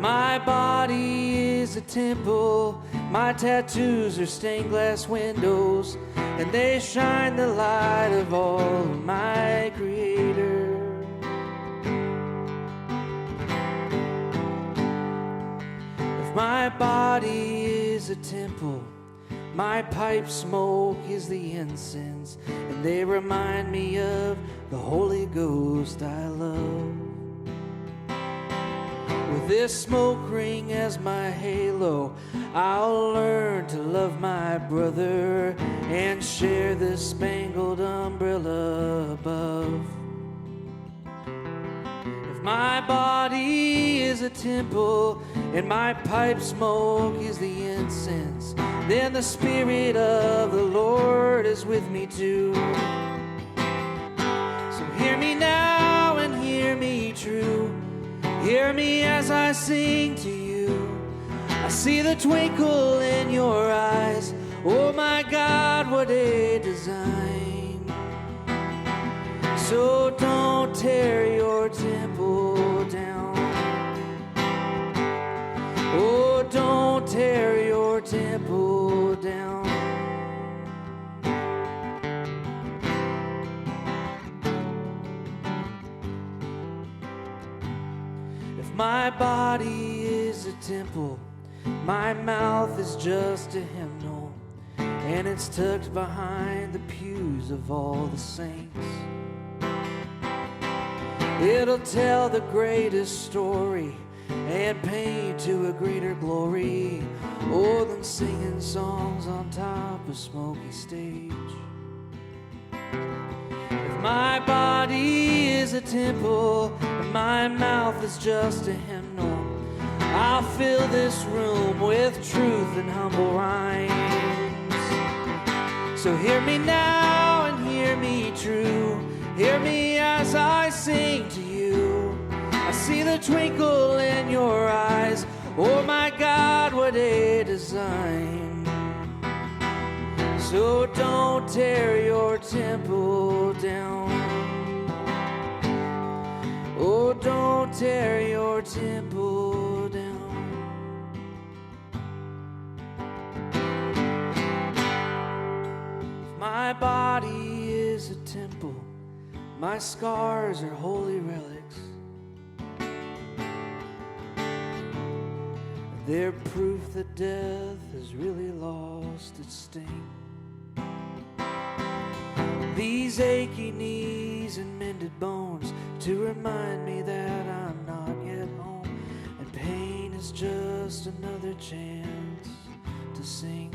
S2: My body is a temple, my tattoos are stained glass windows, and they shine the light of all of my Creator. If my body is a temple, my pipe smoke is the incense, and they remind me of the Holy Ghost I love. With this smoke ring as my halo, I'll learn to love my brother and share this spangled umbrella above. If my body is a temple and my pipe smoke is the incense, then the Spirit of the Lord is with me too. So hear me now and hear me true. Hear me as I sing to you. I see the twinkle in your eyes. Oh my God, what a design. So don't tear your temple down. Oh, don't tear your temple down. My body is a temple, my mouth is just a hymnal, and it's tucked behind the pews of all the saints. It'll tell the greatest story and paint to a greater glory, oh, than singing songs on top of smoky stage. My body is a temple, and my mouth is just a hymnal. I'll fill this room with truth and humble rhymes. So hear me now and hear me true. Hear me as I sing to you. I see the twinkle in your eyes. Oh my God, what a design. So don't tear your temple down. Oh, don't tear your temple down. If my body is a temple, my scars are holy relics. They're proof that death has really lost its sting. these achy knees and mended bones to remind me that I'm not yet home, and pain is just another chance to sing.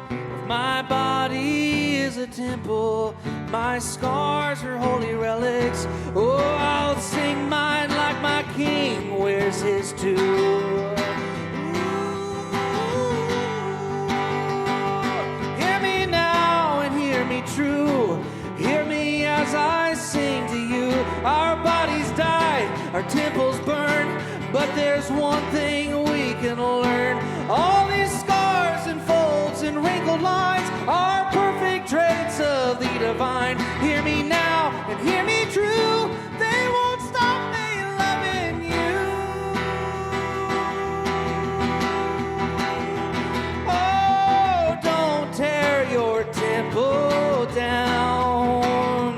S2: If my body is a temple, my scars are holy relics. Oh, I'll sing mine like my king wears his too. Hear me now and hear me true. Hear me as I sing to you. Our bodies die, our temples burn, but there's one thing we can learn. All these scars and folds and wrinkled lines are perfect traits of the divine. Hear me now and hear me true. They won't stop me loving you. Oh, don't tear your temple down.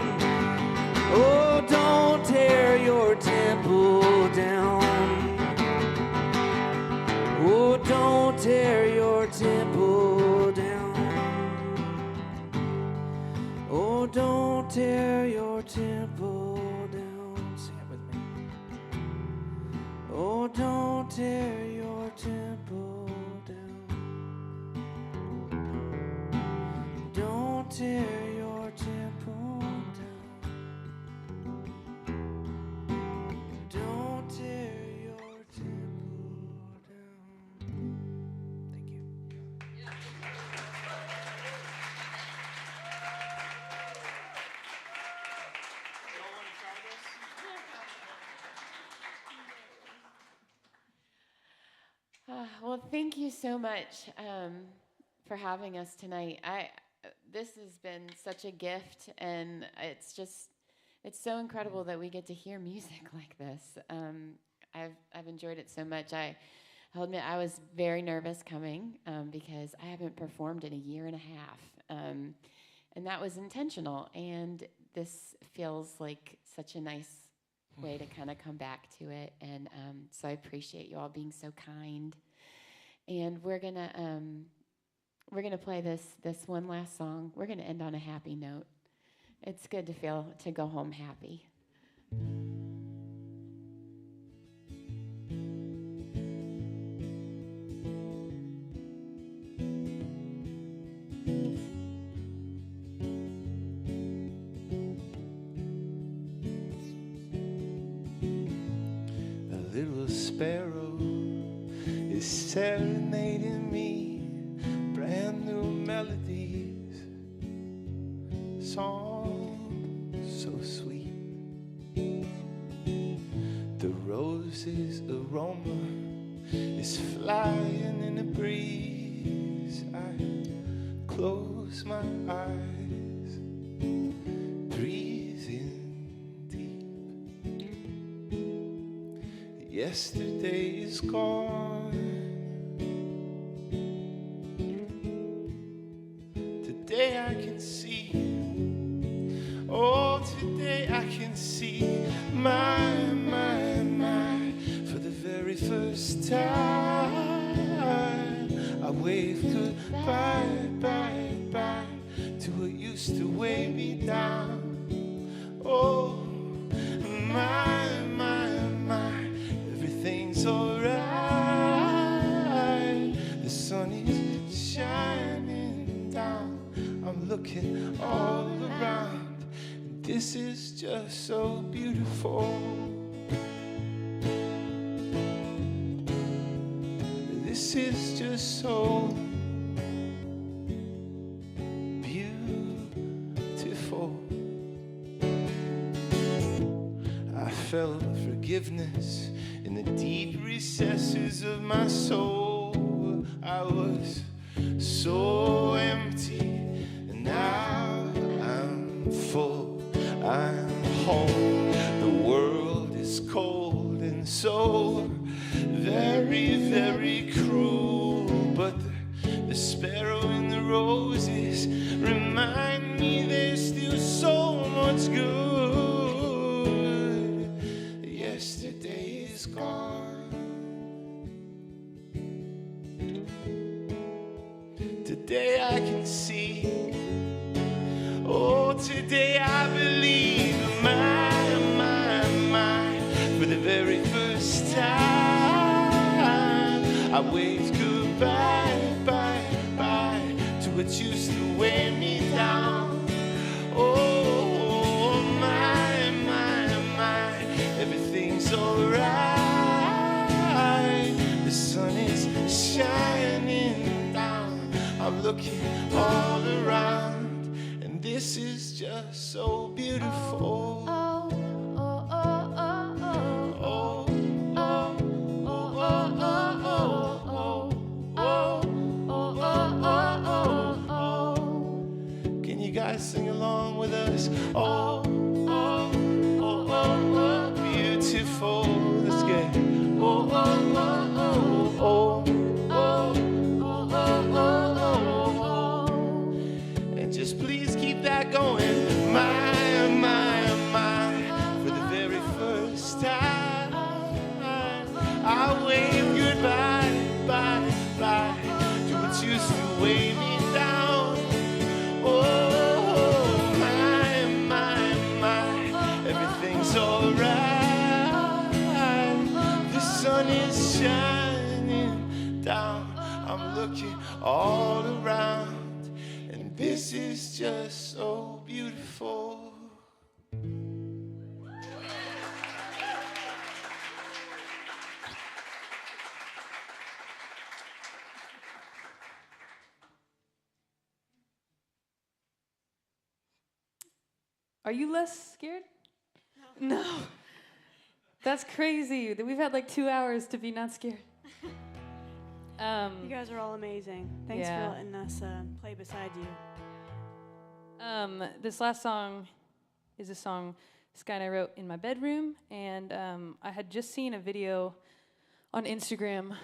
S2: Oh, don't tear your temple down. Oh, don't tear your temple down. Oh, don't tear your temple down. Sing it with me. Oh, don't tear your temple down. Don't tear your temple down. Don't tear your temple down. Thank you.
S3: Well, thank you so much for having us tonight. This has been such a gift, and it's so incredible that we get to hear music like this. I've enjoyed it so much. I'll admit I was very nervous coming because I haven't performed in a year and a half, and that was intentional. And this feels like such a nice way to kind of come back to it, and so I appreciate you all being so kind. And we're gonna play this one last song. We're gonna end on a happy note. It's good to go home happy.
S6: A little sparrow is serenading me, brand new melodies, songs so sweet. The rose's aroma is flying in the breeze. I close my eyes, breathing deep. Yesterday is gone. Today I can see. Oh, today I can see my. For the very first time, I wave goodbye, bye, bye to what used to weigh me down. Oh, my, everything's alright. The sun is shining down. I'm looking all around, and this is just so beautiful. This is just so beautiful. I felt forgiveness in the deep recesses of my soul. I was so empty, and now I'm full. I'm home. The world is cold and so very, very cruel, but the sparrow and the roses remind me there's still so much good. Yesterday is gone. Today I can see. wave goodbye, bye, bye to what used to weigh me down. Oh, my, everything's alright. The sun is shining down. I'm looking all around, and this is just so beautiful. Can you guys sing along with us? Oh, oh, oh, oh, oh, beautiful. Let's get it. Oh, oh, oh, oh, oh, oh, oh, oh, oh. And just please keep that going. My, for the very first time, I wave goodbye, bye, bye to what used to weigh me down. Oh, my, everything's alright. The sun is shining down. I'm looking all around, and this is just so beautiful.
S7: Are you less scared? No. That's crazy. We've had like 2 hours to be not scared.
S11: You guys are all amazing. Thanks
S7: Yeah.
S11: for letting us play beside you.
S7: This last song is a song Sky and I wrote in my bedroom, and I had just seen a video on Instagram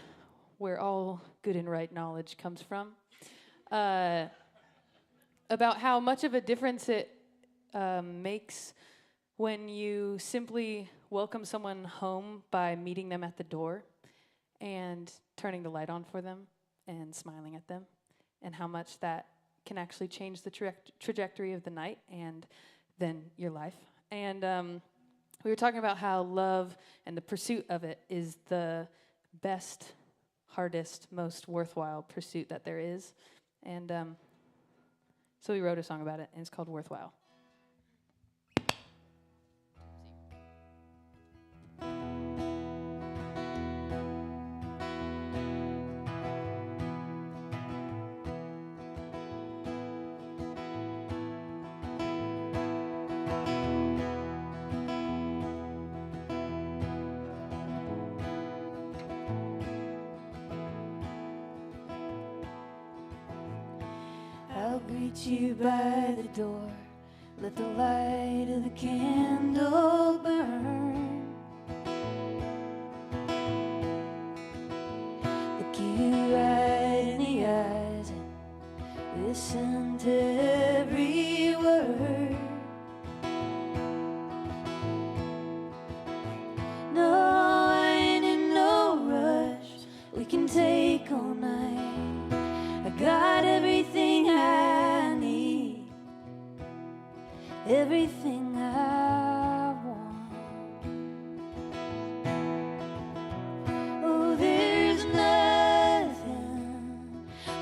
S7: where all good and right knowledge comes from, about how much of a difference it makes when you simply welcome someone home by meeting them at the door and turning the light on for them and smiling at them, and how much that can actually change the trajectory of the night and then your life. And we were talking about how love and the pursuit of it is the best, hardest, most worthwhile pursuit that there is. And so we wrote a song about it, and it's called Worthwhile.
S8: I'll greet you by the door. Let the light of the candle burn. Look you right in the eyes and listen to every word. No, I ain't in no rush. We can take all night. I got everything I need, everything I want. Oh, there's nothing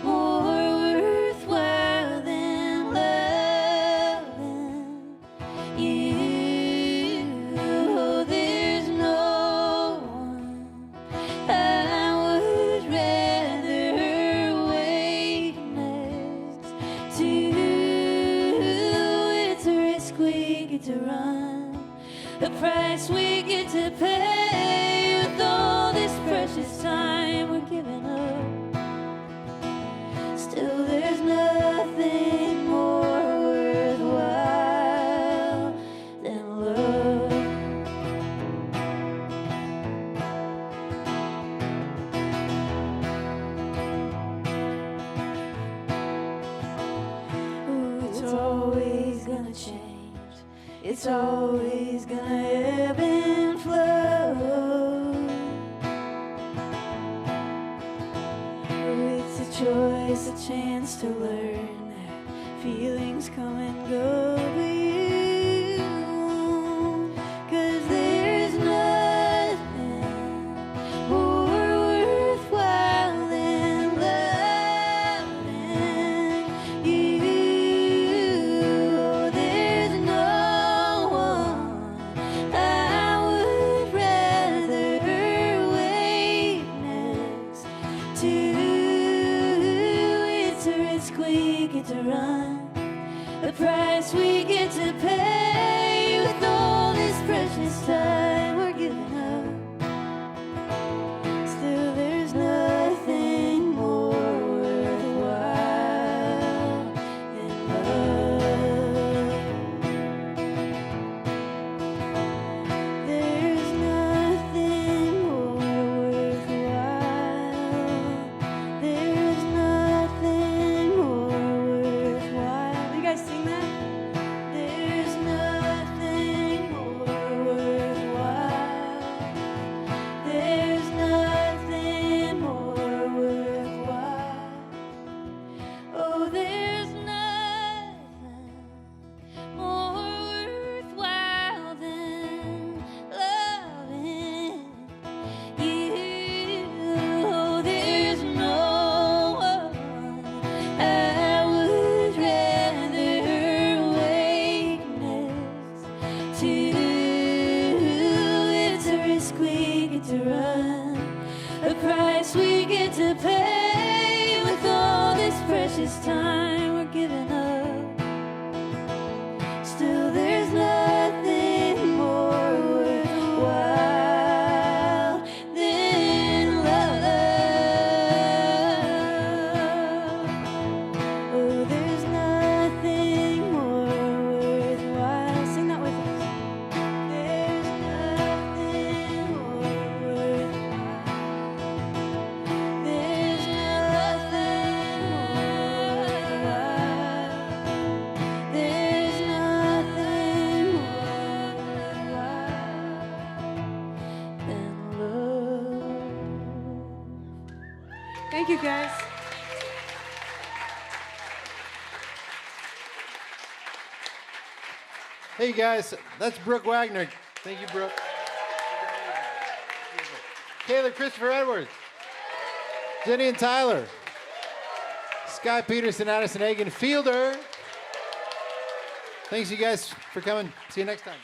S8: more worthwhile than loving you. Oh, there's no one I would rather wait next to. It's a risk we get to run, a price we get to pay with all this precious time we're giving up. Still, there's nothing more worthwhile than love. Ooh, it's always gonna change. It's always gonna ebb and flow. It's a choice, a chance to learn that feelings come and go, but you won't. 'Cause there's nothing more worthwhile Two, it's a risk we get to run, a price we get to pay with all this precious time we're giving up. Still, there's nothing more worthwhile than love. There's nothing more worthwhile. There's nothing more worthwhile. You guys sing that? There's nothing more worthwhile. There's nothing more worthwhile. Oh, there's nothing more worthwhile than loving you. Oh, there's no one I would rather wake next to. It's a risk we get to run, a price we get to pay with all this precious time we're giving up. Still, there's nothing more worthwhile than love. Oh, there's nothing more worthwhile. Sing that with us. There's nothing more worthwhile. There's nothing more worthwhile. There's nothing more worthwhile than love.
S11: Thank you, guys.
S9: Hey guys, that's Brooke Waggoner. Thank you, Brooke. Kayla Christopher Edwards. Jenny and Tyler. Sky Peterson, Addison Hagen, Fielder. Thanks you guys for coming. See you next time.